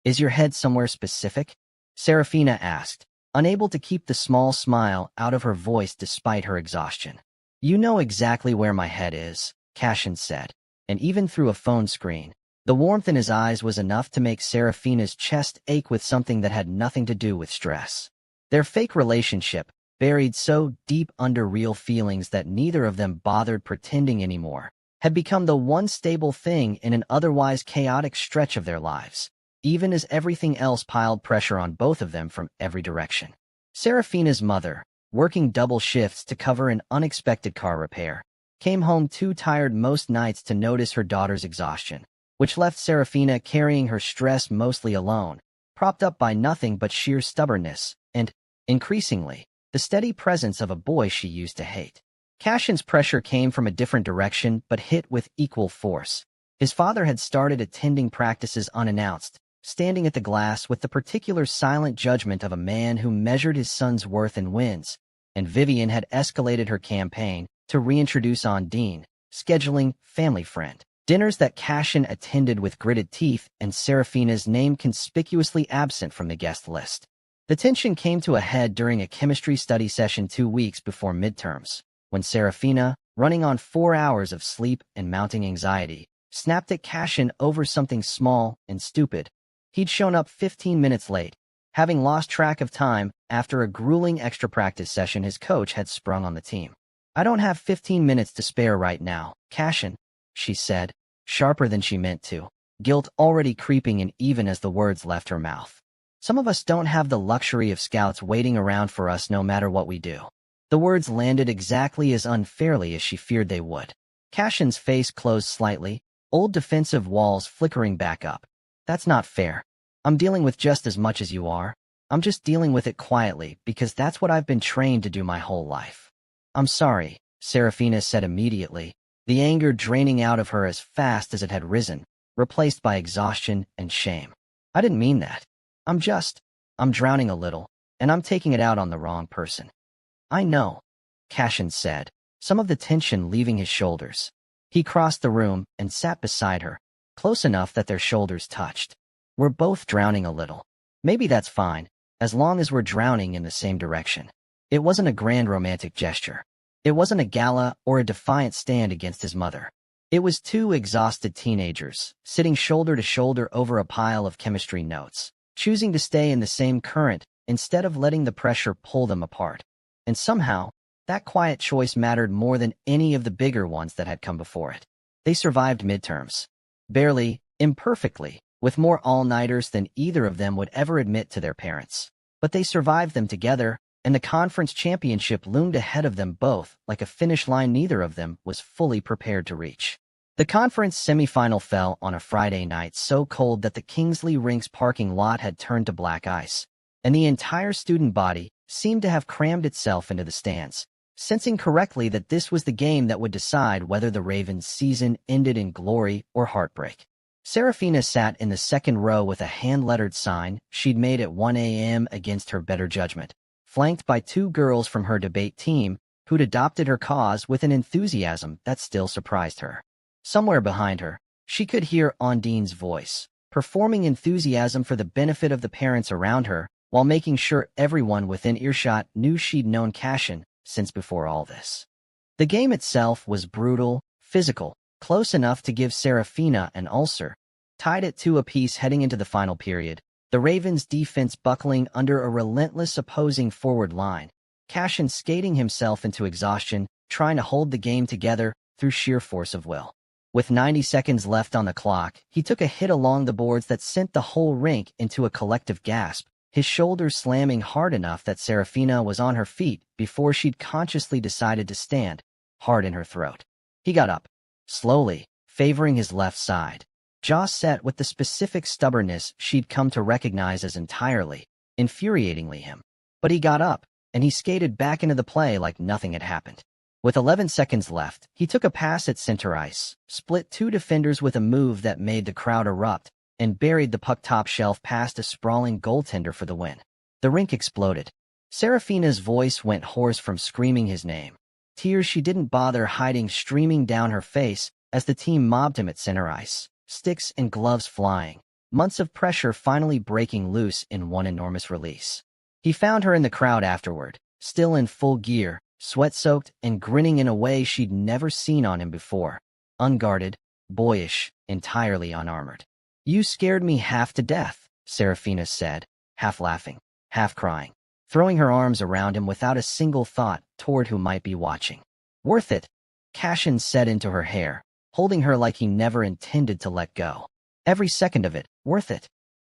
Is your head somewhere specific? Serafina asked, unable to keep the small smile out of her voice despite her exhaustion. You know exactly where my head is, Cashin said. and even through a phone screen. The warmth in his eyes was enough to make Serafina's chest ache with something that had nothing to do with stress. Their fake relationship, buried so deep under real feelings that neither of them bothered pretending anymore, had become the one stable thing in an otherwise chaotic stretch of their lives, even as everything else piled pressure on both of them from every direction. Serafina's mother, working double shifts to cover an unexpected car repair, came home too tired most nights to notice her daughter's exhaustion, which left Serafina carrying her stress mostly alone, propped up by nothing but sheer stubbornness and, increasingly, the steady presence of a boy she used to hate. Cashin's pressure came from a different direction but hit with equal force. His father had started attending practices unannounced, standing at the glass with the particular silent judgment of a man who measured his son's worth in wins, and Vivian had escalated her campaign to reintroduce Ondine, scheduling family friend dinners that Cashin attended with gritted teeth and Serafina's name conspicuously absent from the guest list. The tension came to a head during a chemistry study session 2 weeks before midterms, when Serafina, running on 4 hours of sleep and mounting anxiety, snapped at Cashin over something small and stupid. He'd shown up 15 minutes late, having lost track of time after a grueling extra practice session his coach had sprung on the team. "I don't have 15 minutes to spare right now, Cashin," she said, sharper than she meant to, guilt already creeping in even as the words left her mouth. "Some of us don't have the luxury of scouts waiting around for us no matter what we do." The words landed exactly as unfairly as she feared they would. Cashin's face closed slightly, old defensive walls flickering back up. "That's not fair. I'm dealing with just as much as you are. I'm just dealing with it quietly because that's what I've been trained to do my whole life." "I'm sorry," Serafina said immediately, the anger draining out of her as fast as it had risen, replaced by exhaustion and shame. "I didn't mean that. I'm drowning a little, and I'm taking it out on the wrong person." "I know," Cashin said, some of the tension leaving his shoulders. He crossed the room and sat beside her, close enough that their shoulders touched. "We're both drowning a little. Maybe that's fine, as long as we're drowning in the same direction." It wasn't a grand romantic gesture. It wasn't a gala or a defiant stand against his mother. It was two exhausted teenagers, sitting shoulder to shoulder over a pile of chemistry notes, choosing to stay in the same current instead of letting the pressure pull them apart. And somehow, that quiet choice mattered more than any of the bigger ones that had come before it. They survived midterms. Barely, imperfectly, with more all-nighters than either of them would ever admit to their parents. But they survived them together, and the conference championship loomed ahead of them both like a finish line neither of them was fully prepared to reach. The conference semifinal fell on a Friday night so cold that the Kingsley Rinks parking lot had turned to black ice, and the entire student body seemed to have crammed itself into the stands, sensing correctly that this was the game that would decide whether the Ravens' season ended in glory or heartbreak. Serafina sat in the second row with a hand-lettered sign she'd made at 1 a.m. against her better judgment, flanked by 2 girls from her debate team who'd adopted her cause with an enthusiasm that still surprised her. Somewhere behind her, she could hear Ondine's voice, performing enthusiasm for the benefit of the parents around her, while making sure everyone within earshot knew she'd known Cashin since before all this. The game itself was brutal, physical, close enough to give Serafina an ulcer. Tied at 2 apiece heading into the final period, the Ravens' defense buckling under a relentless opposing forward line, Cashin skating himself into exhaustion, trying to hold the game together through sheer force of will. With 90 seconds left on the clock, he took a hit along the boards that sent the whole rink into a collective gasp, his shoulders slamming hard enough that Serafina was on her feet before she'd consciously decided to stand, hard in her throat. He got up, slowly, favoring his left side, jaw set with the specific stubbornness she'd come to recognize as entirely, infuriatingly him. But he got up, and he skated back into the play like nothing had happened. With 11 seconds left, he took a pass at center ice, split 2 defenders with a move that made the crowd erupt, and buried the puck top shelf past a sprawling goaltender for the win. The rink exploded. Serafina's voice went hoarse from screaming his name. Tears she didn't bother hiding streaming down her face as the team mobbed him at center ice, sticks and gloves flying, months of pressure finally breaking loose in one enormous release. He found her in the crowd afterward, still in full gear, sweat-soaked and grinning in a way she'd never seen on him before. Unguarded, boyish, entirely unarmored. "You scared me half to death," Serafina said, half laughing, half crying, throwing her arms around him without a single thought toward who might be watching. "Worth it," Cashin said into her hair, holding her like he never intended to let go. "Every second of it, worth it."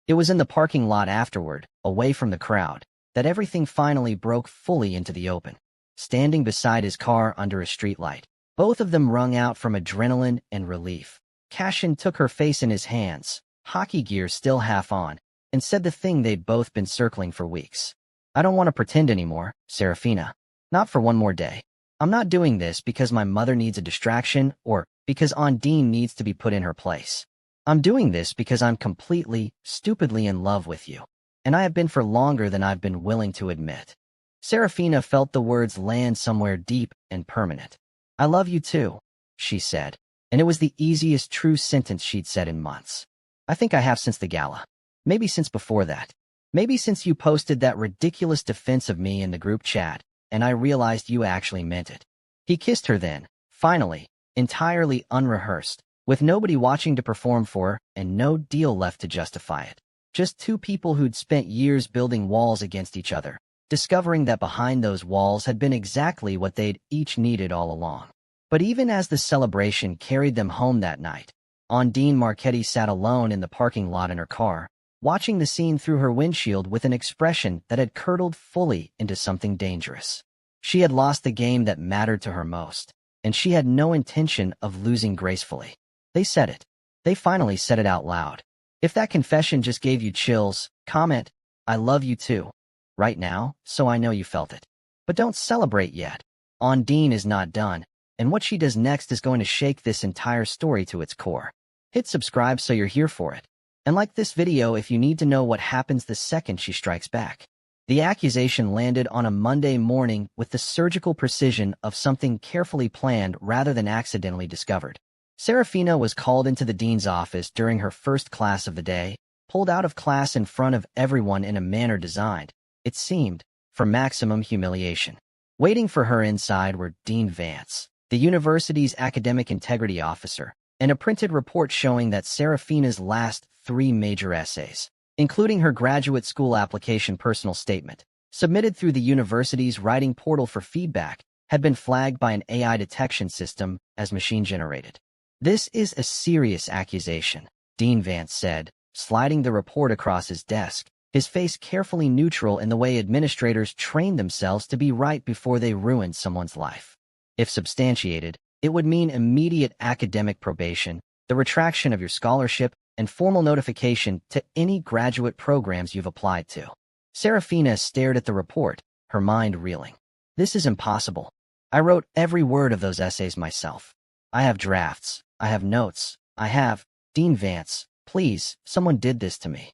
It was in the parking lot afterward, away from the crowd, that everything finally broke fully into the open. Standing beside his car under a streetlight, both of them wrung out from adrenaline and relief. Cashin took her face in his hands, hockey gear still half on, and said the thing they'd both been circling for weeks. "I don't want to pretend anymore, Serafina. Not for one more day. I'm not doing this because my mother needs a distraction or because Ondine needs to be put in her place. I'm doing this because I'm completely, stupidly in love with you. And I have been for longer than I've been willing to admit." Serafina felt the words land somewhere deep and permanent. "I love you too," she said, and it was the easiest true sentence she'd said in months. "I think I have since the gala. Maybe since before that. Maybe since you posted that ridiculous defense of me in the group chat, and I realized you actually meant it." He kissed her then, finally, entirely unrehearsed, with nobody watching to perform for and no deal left to justify it. Just two people who'd spent years building walls against each other, discovering that behind those walls had been exactly what they'd each needed all along. But even as the celebration carried them home that night, Ondine Marchetti sat alone in the parking lot in her car, watching the scene through her windshield with an expression that had curdled fully into something dangerous. She had lost the game that mattered to her most, and she had no intention of losing gracefully. They said it. They finally said it out loud. If that confession just gave you chills, comment, "I love you too," right now, so I know you felt it. But don't celebrate yet. Ondine is not done, and what she does next is going to shake this entire story to its core. Hit subscribe so you're here for it. And like this video if you need to know what happens the second she strikes back. The accusation landed on a Monday morning with the surgical precision of something carefully planned rather than accidentally discovered. Serafina was called into the dean's office during her first class of the day, pulled out of class in front of everyone in a manner designed, it seemed, for maximum humiliation. Waiting for her inside were Dean Vance, the university's academic integrity officer, and a printed report showing that Serafina's last 3 major essays, including her graduate school application personal statement, submitted through the university's writing portal for feedback, had been flagged by an AI detection system as machine-generated. "This is a serious accusation," Dean Vance said, sliding the report across his desk, his face carefully neutral in the way administrators train themselves to be right before they ruin someone's life. "If substantiated, it would mean immediate academic probation, the retraction of your scholarship, and formal notification to any graduate programs you've applied to." Serafina stared at the report, her mind reeling. "This is impossible. I wrote every word of those essays myself. I have drafts. I have notes. I have—" "Dean Vance, please, someone did this to me."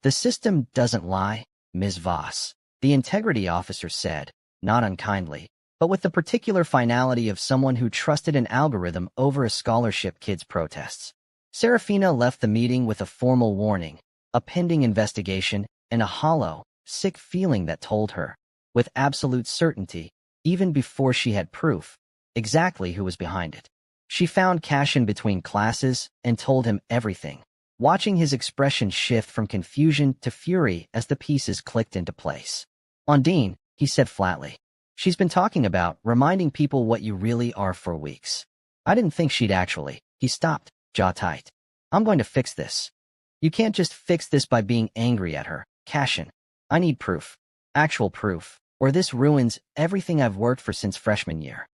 "The system doesn't lie, Ms. Voss," the integrity officer said, not unkindly, but with the particular finality of someone who trusted an algorithm over a scholarship kid's protests. Serafina left the meeting with a formal warning, a pending investigation, and a hollow, sick feeling that told her, with absolute certainty, even before she had proof, exactly who was behind it. She found Cashin between classes and told him everything, watching his expression shift from confusion to fury as the pieces clicked into place. "Ondine," he said flatly. "She's been talking about reminding people what you really are for weeks." "I didn't think she'd actually." He stopped, jaw tight. "I'm going to fix this." "You can't just fix this by being angry at her, Cashin. I need proof. Actual proof, or this ruins everything I've worked for since freshman year."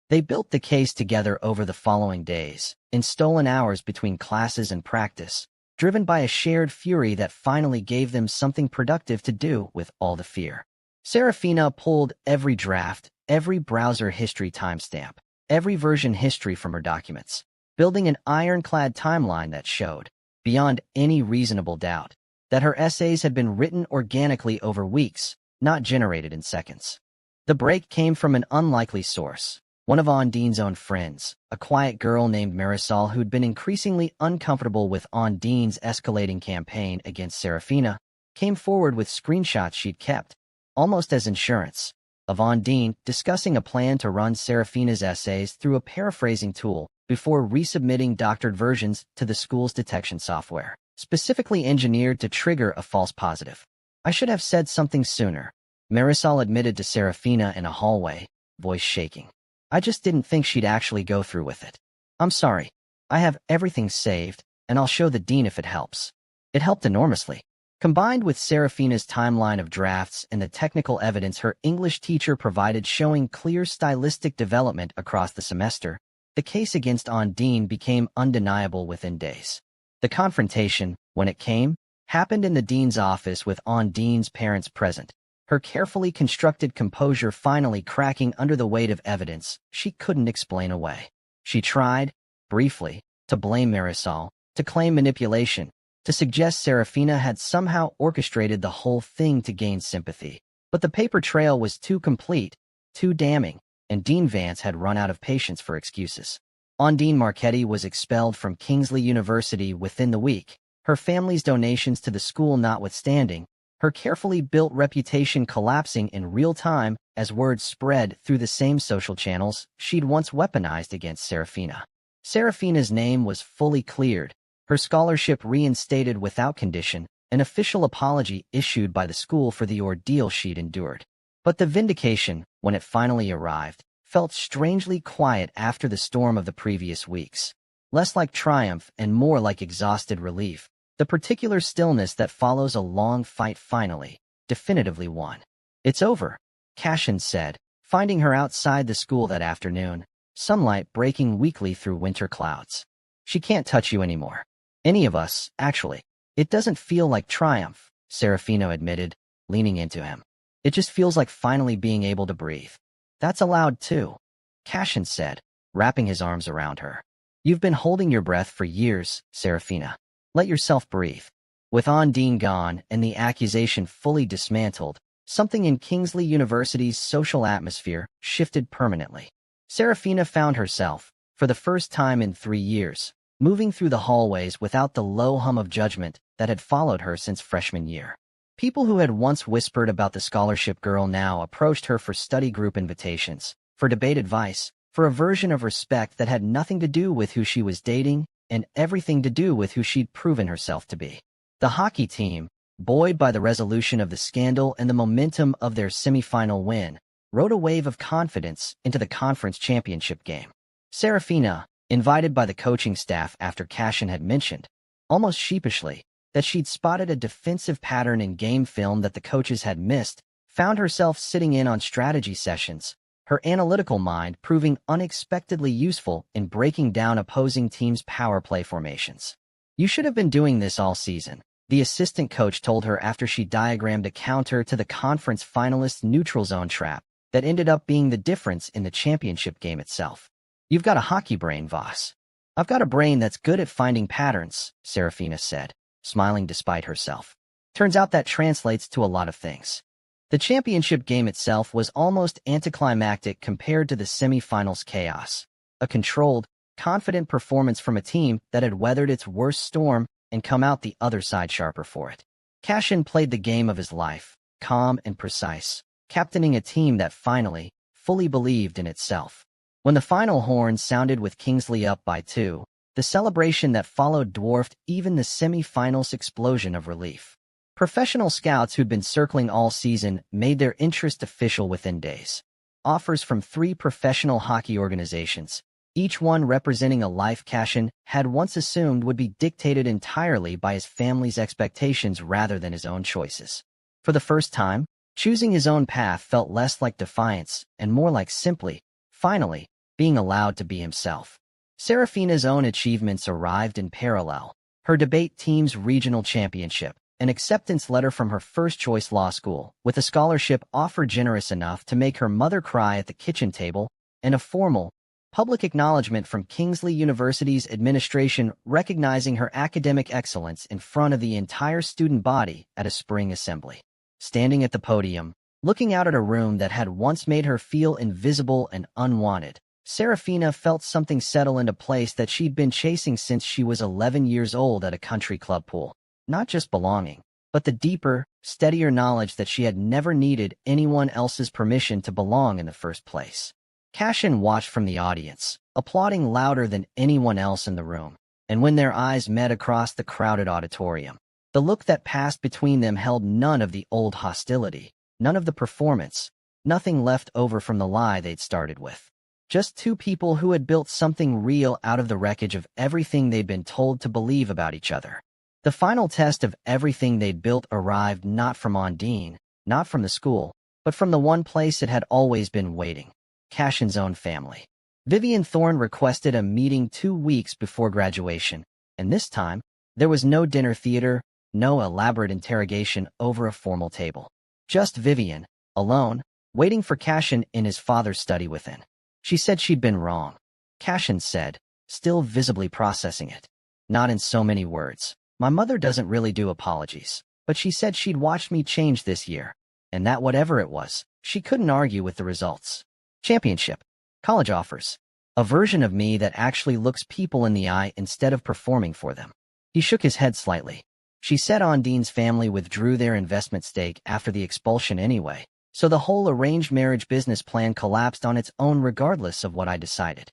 They built the case together over the following days, in stolen hours between classes and practice, driven by a shared fury that finally gave them something productive to do with all the fear. Serafina pulled every draft, every browser history timestamp, every version history from her documents, building an ironclad timeline that showed, beyond any reasonable doubt, that her essays had been written organically over weeks, not generated in seconds. The break came from an unlikely source. One of Ondine's own friends, a quiet girl named Marisol who'd been increasingly uncomfortable with Ondine's escalating campaign against Serafina, came forward with screenshots she'd kept, almost as insurance, of Ondine discussing a plan to run Serafina's essays through a paraphrasing tool before resubmitting doctored versions to the school's detection software, specifically engineered to trigger a false positive. I should have said something sooner, Marisol admitted to Serafina in a hallway, voice shaking. I just didn't think she'd actually go through with it. I'm sorry. I have everything saved, and I'll show the dean if it helps. It helped enormously. Combined with Serafina's timeline of drafts and the technical evidence her English teacher provided showing clear stylistic development across the semester, the case against Ondine became undeniable within days. The confrontation, when it came, happened in the dean's office with Ondine's parents present, her carefully constructed composure finally cracking under the weight of evidence she couldn't explain away. She tried, briefly, to blame Marisol, to claim manipulation, to suggest Serafina had somehow orchestrated the whole thing to gain sympathy. But the paper trail was too complete, too damning, and Dean Vance had run out of patience for excuses. Ondine Marchetti was expelled from Kingsley University within the week, her family's donations to the school notwithstanding, her carefully built reputation collapsing in real time as word spread through the same social channels she'd once weaponized against Serafina. Serafina's name was fully cleared, her scholarship reinstated without condition, an official apology issued by the school for the ordeal she'd endured. But the vindication, when it finally arrived, felt strangely quiet after the storm of the previous weeks. Less like triumph and more like exhausted relief, the particular stillness that follows a long fight finally, definitively won. It's over, Cashin said, finding her outside the school that afternoon, sunlight breaking weakly through winter clouds. She can't touch you anymore. Any of us, actually. It doesn't feel like triumph, Serafina admitted, leaning into him. It just feels like finally being able to breathe. That's allowed too, Cashin said, wrapping his arms around her. You've been holding your breath for years, Serafina. Let yourself breathe. With Ondine gone and the accusation fully dismantled, something in Kingsley University's social atmosphere shifted permanently. Serafina found herself, for the first time in 3 years, moving through the hallways without the low hum of judgment that had followed her since freshman year. People who had once whispered about the scholarship girl now approached her for study group invitations, for debate advice, for a version of respect that had nothing to do with who she was dating and everything to do with who she'd proven herself to be. The hockey team, buoyed by the resolution of the scandal and the momentum of their semifinal win, rode a wave of confidence into the conference championship game. Serafina, invited by the coaching staff after Cashin had mentioned, almost sheepishly, that she'd spotted a defensive pattern in game film that the coaches had missed, found herself sitting in on strategy sessions, her analytical mind proving unexpectedly useful in breaking down opposing teams' power play formations. You should have been doing this all season, the assistant coach told her after she diagrammed a counter to the conference finalists' neutral zone trap that ended up being the difference in the championship game itself. You've got a hockey brain, Voss. I've got a brain that's good at finding patterns, Serafina said, smiling despite herself. Turns out that translates to a lot of things. The championship game itself was almost anticlimactic compared to the semifinals chaos. A controlled, confident performance from a team that had weathered its worst storm and come out the other side sharper for it. Cashin played the game of his life, calm and precise, captaining a team that finally, fully believed in itself. When the final horn sounded with Kingsley up by 2, the celebration that followed dwarfed even the semi-finals explosion of relief. Professional scouts who'd been circling all season made their interest official within days. Offers from 3 professional hockey organizations, each one representing a life Cashin had once assumed would be dictated entirely by his family's expectations rather than his own choices. For the first time, choosing his own path felt less like defiance and more like simply, finally, being allowed to be himself. Serafina's own achievements arrived in parallel. Her debate team's regional championship, an acceptance letter from her first-choice law school, with a scholarship offer generous enough to make her mother cry at the kitchen table, and a formal, public acknowledgement from Kingsley University's administration recognizing her academic excellence in front of the entire student body at a spring assembly. Standing at the podium, looking out at a room that had once made her feel invisible and unwanted, Serafina felt something settle into place that she'd been chasing since she was 11 years old at a country club pool. Not just belonging, but the deeper, steadier knowledge that she had never needed anyone else's permission to belong in the first place. Cashin watched from the audience, applauding louder than anyone else in the room. And when their eyes met across the crowded auditorium, the look that passed between them held none of the old hostility, none of the performance, nothing left over from the lie they'd started with. Just two people who had built something real out of the wreckage of everything they'd been told to believe about each other. The final test of everything they'd built arrived not from Ondine, not from the school, but from the one place it had always been waiting, Cashin's own family. Vivian Thorne requested a meeting 2 weeks before graduation, and this time, there was no dinner theater, no elaborate interrogation over a formal table. Just Vivian, alone, waiting for Cashin in his father's study within. She said she'd been wrong. Cashin said, still visibly processing it. Not in so many words. My mother doesn't really do apologies, but she said she'd watched me change this year, and that whatever it was, she couldn't argue with the results. Championship. College offers. A version of me that actually looks people in the eye instead of performing for them. He shook his head slightly. She said Ondine's family withdrew their investment stake after the expulsion anyway, so the whole arranged marriage business plan collapsed on its own regardless of what I decided.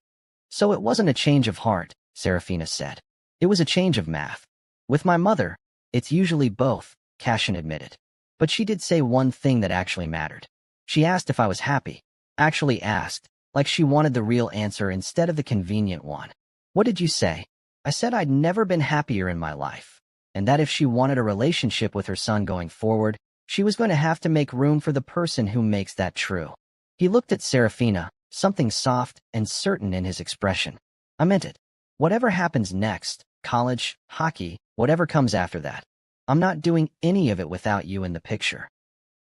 So it wasn't a change of heart, Serafina said. It was a change of math. With my mother, it's usually both, Cashin admitted. But she did say one thing that actually mattered. She asked if I was happy. Actually asked, like she wanted the real answer instead of the convenient one. What did you say? I said I'd never been happier in my life, and that if she wanted a relationship with her son going forward, she was going to have to make room for the person who makes that true. He looked at Serafina, something soft and certain in his expression. I meant it. Whatever happens next, college, hockey, whatever comes after that, I'm not doing any of it without you in the picture.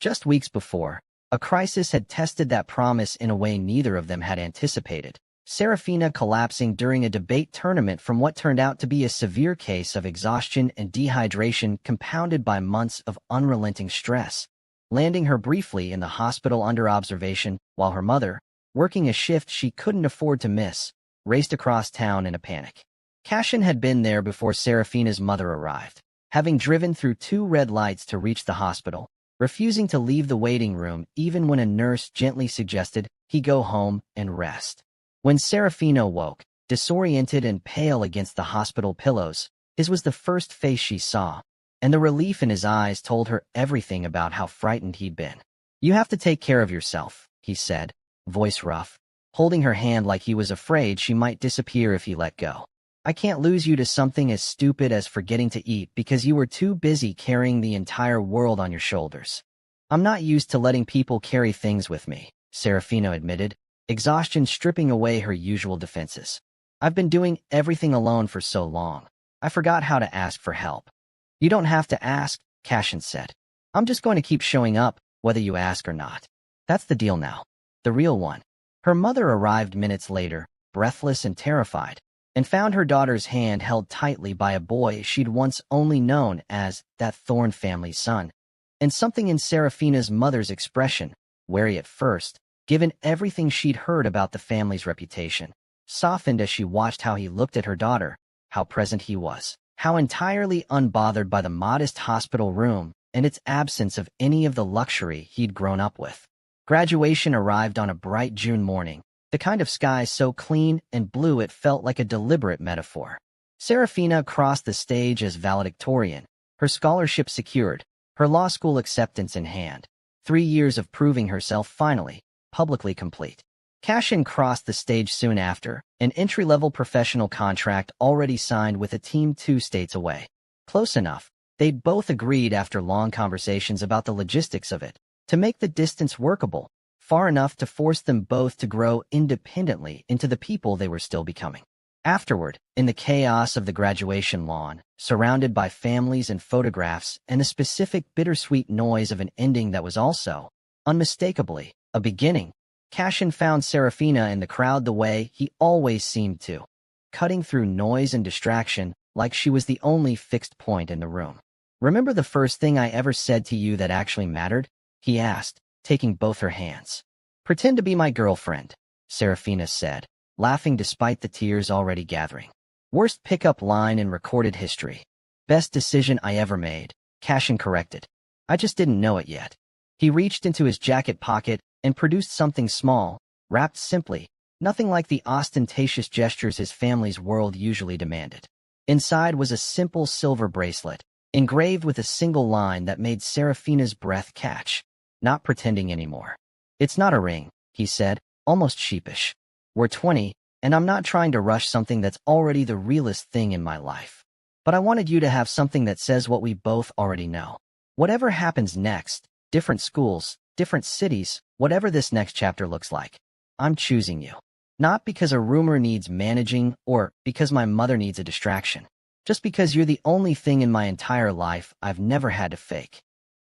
Just weeks before, a crisis had tested that promise in a way neither of them had anticipated. Serafina collapsing during a debate tournament from what turned out to be a severe case of exhaustion and dehydration compounded by months of unrelenting stress, landing her briefly in the hospital under observation while her mother, working a shift she couldn't afford to miss, raced across town in a panic. Cashin had been there before Serafina's mother arrived, having driven through 2 red lights to reach the hospital, refusing to leave the waiting room even when a nurse gently suggested he go home and rest. When Serafina woke, disoriented and pale against the hospital pillows, his was the first face she saw, and the relief in his eyes told her everything about how frightened he'd been. You have to take care of yourself, he said, voice rough, holding her hand like he was afraid she might disappear if he let go. I can't lose you to something as stupid as forgetting to eat because you were too busy carrying the entire world on your shoulders. I'm not used to letting people carry things with me, Serafina admitted, exhaustion stripping away her usual defenses. I've been doing everything alone for so long. I forgot how to ask for help. You don't have to ask, Cashin said. I'm just going to keep showing up, whether you ask or not. That's the deal now. The real one. Her mother arrived minutes later, breathless and terrified, and found her daughter's hand held tightly by a boy she'd once only known as that Thorne family's son. And something in Serafina's mother's expression, wary at first, given everything she'd heard about the family's reputation, softened as she watched how he looked at her daughter, how present he was, how entirely unbothered by the modest hospital room and its absence of any of the luxury he'd grown up with. Graduation arrived on a bright June morning, the kind of sky so clean and blue it felt like a deliberate metaphor. Serafina crossed the stage as valedictorian, her scholarship secured, her law school acceptance in hand, 3 years of proving herself finally, publicly complete. Cashin crossed the stage soon after, an entry-level professional contract already signed with a team 2 states away. Close enough, they'd both agreed after long conversations about the logistics of it, to make the distance workable, far enough to force them both to grow independently into the people they were still becoming. Afterward, in the chaos of the graduation lawn, surrounded by families and photographs and the specific bittersweet noise of an ending that was also, unmistakably, a beginning, Cashin found Serafina in the crowd the way he always seemed to, cutting through noise and distraction like she was the only fixed point in the room. Remember the first thing I ever said to you that actually mattered? He asked, taking both her hands. Pretend to be my girlfriend, Serafina said, laughing despite the tears already gathering. Worst pickup line in recorded history. Best decision I ever made, Cashin corrected. I just didn't know it yet. He reached into his jacket pocket and produced something small, wrapped simply, Nothing like the ostentatious gestures his family's world usually demanded. Inside was a simple silver bracelet, engraved with a single line that made Serafina's breath catch. Not pretending anymore. It's not a ring, he said, almost sheepish. We're 20, and I'm not trying to rush something that's already the realest thing in my life. But I wanted you to have something that says what we both already know. Whatever happens next, different schools, different cities, whatever this next chapter looks like, I'm choosing you. Not because a rumor needs managing or because my mother needs a distraction. Just because you're the only thing in my entire life I've never had to fake.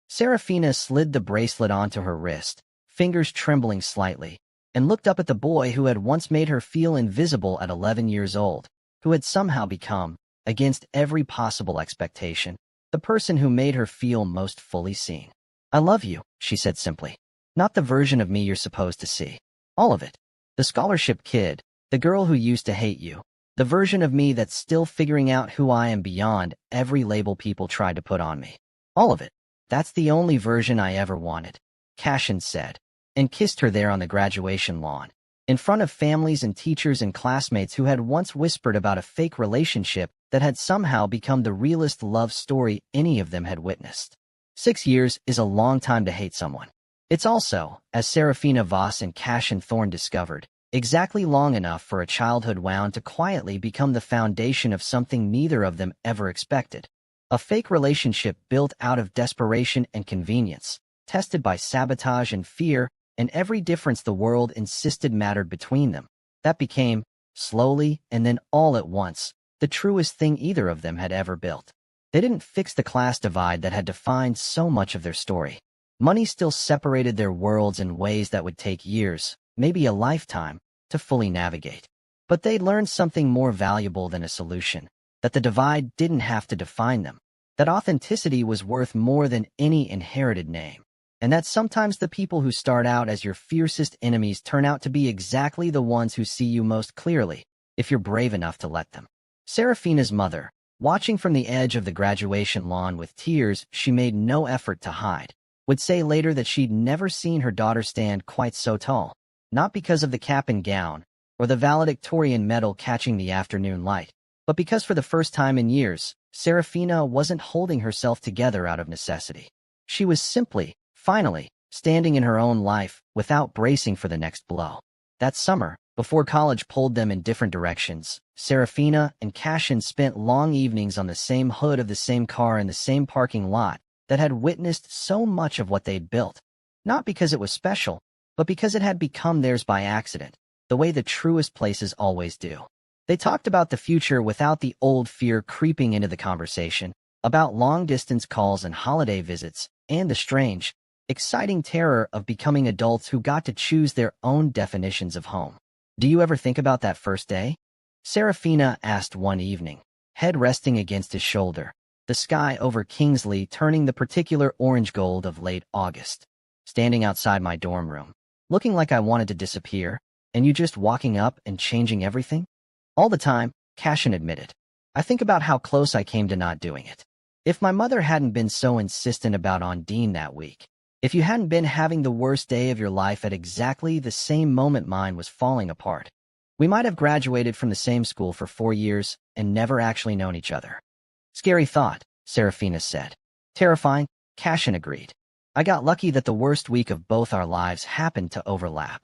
Serafina slid the bracelet onto her wrist, fingers trembling slightly, and looked up at the boy who had once made her feel invisible at 11 years old, who had somehow become, against every possible expectation, the person who made her feel most fully seen. I love you, she said simply. Not the version of me you're supposed to see. All of it. The scholarship kid, the girl who used to hate you, the version of me that's still figuring out who I am beyond every label people tried to put on me. All of it. That's the only version I ever wanted, Cashin said, and kissed her there on the graduation lawn, in front of families and teachers and classmates who had once whispered about a fake relationship that had somehow become the realest love story any of them had witnessed. 6 years is a long time to hate someone. It's also, as Serafina Voss and Cashin Thorne discovered, exactly long enough for a childhood wound to quietly become the foundation of something neither of them ever expected. A fake relationship built out of desperation and convenience, tested by sabotage and fear, and every difference the world insisted mattered between them. That became, slowly and then all at once, the truest thing either of them had ever built. They didn't fix the class divide that had defined so much of their story. Money still separated their worlds in ways that would take years, maybe a lifetime, to fully navigate. But they'd learned something more valuable than a solution, that the divide didn't have to define them, that authenticity was worth more than any inherited name, and that sometimes the people who start out as your fiercest enemies turn out to be exactly the ones who see you most clearly, if you're brave enough to let them. Serafina's mother, watching from the edge of the graduation lawn with tears she made no effort to hide, would say later that she'd never seen her daughter stand quite so tall, not because of the cap and gown, or the valedictorian medal catching the afternoon light, but because for the first time in years, Serafina wasn't holding herself together out of necessity. She was simply, finally, standing in her own life without bracing for the next blow. That summer, before college pulled them in different directions, Serafina and Cashin spent long evenings on the same hood of the same car in the same parking lot that had witnessed so much of what they'd built, not because it was special, but because it had become theirs by accident, the way the truest places always do. They talked about the future without the old fear creeping into the conversation, about long-distance calls and holiday visits, and the strange, exciting terror of becoming adults who got to choose their own definitions of home. Do you ever think about that first day? Serafina asked one evening, head resting against his shoulder, the sky over Kingsley turning the particular orange gold of late August. Standing outside my dorm room, looking like I wanted to disappear, and you just walking up and changing everything? All the time, Cashin admitted. I think about how close I came to not doing it. If my mother hadn't been so insistent about Ondine that week, if you hadn't been having the worst day of your life at exactly the same moment mine was falling apart, we might have graduated from the same school for 4 years and never actually known each other. Scary thought, Serafina said. Terrifying, Cashin agreed. I got lucky that the worst week of both our lives happened to overlap.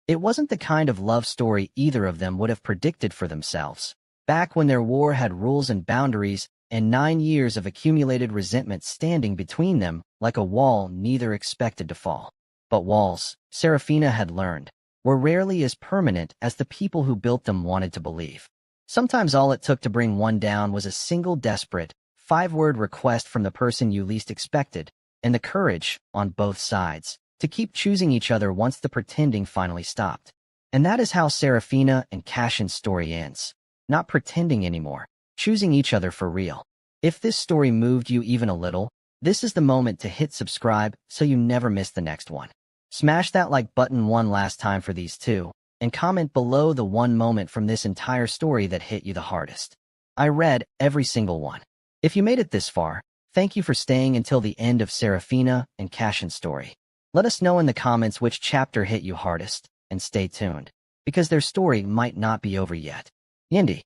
It wasn't the kind of love story either of them would have predicted for themselves, back when their war had rules and boundaries and 9 years of accumulated resentment standing between them like a wall neither expected to fall. But walls, Serafina had learned, were rarely as permanent as the people who built them wanted to believe. Sometimes all it took to bring one down was a single desperate, 5-word request from the person you least expected, and the courage, on both sides, to keep choosing each other once the pretending finally stopped. And that is how Serafina and Cashin's story ends. Not pretending anymore, choosing each other for real. If this story moved you even a little, this is the moment to hit subscribe so you never miss the next one. Smash that like button one last time for these two, and comment below the one moment from this entire story that hit you the hardest. I read every single one. If you made it this far, thank you for staying until the end of Serafina and Cashin's story. Let us know in the comments which chapter hit you hardest, and stay tuned. because their story might not be over yet. Indy,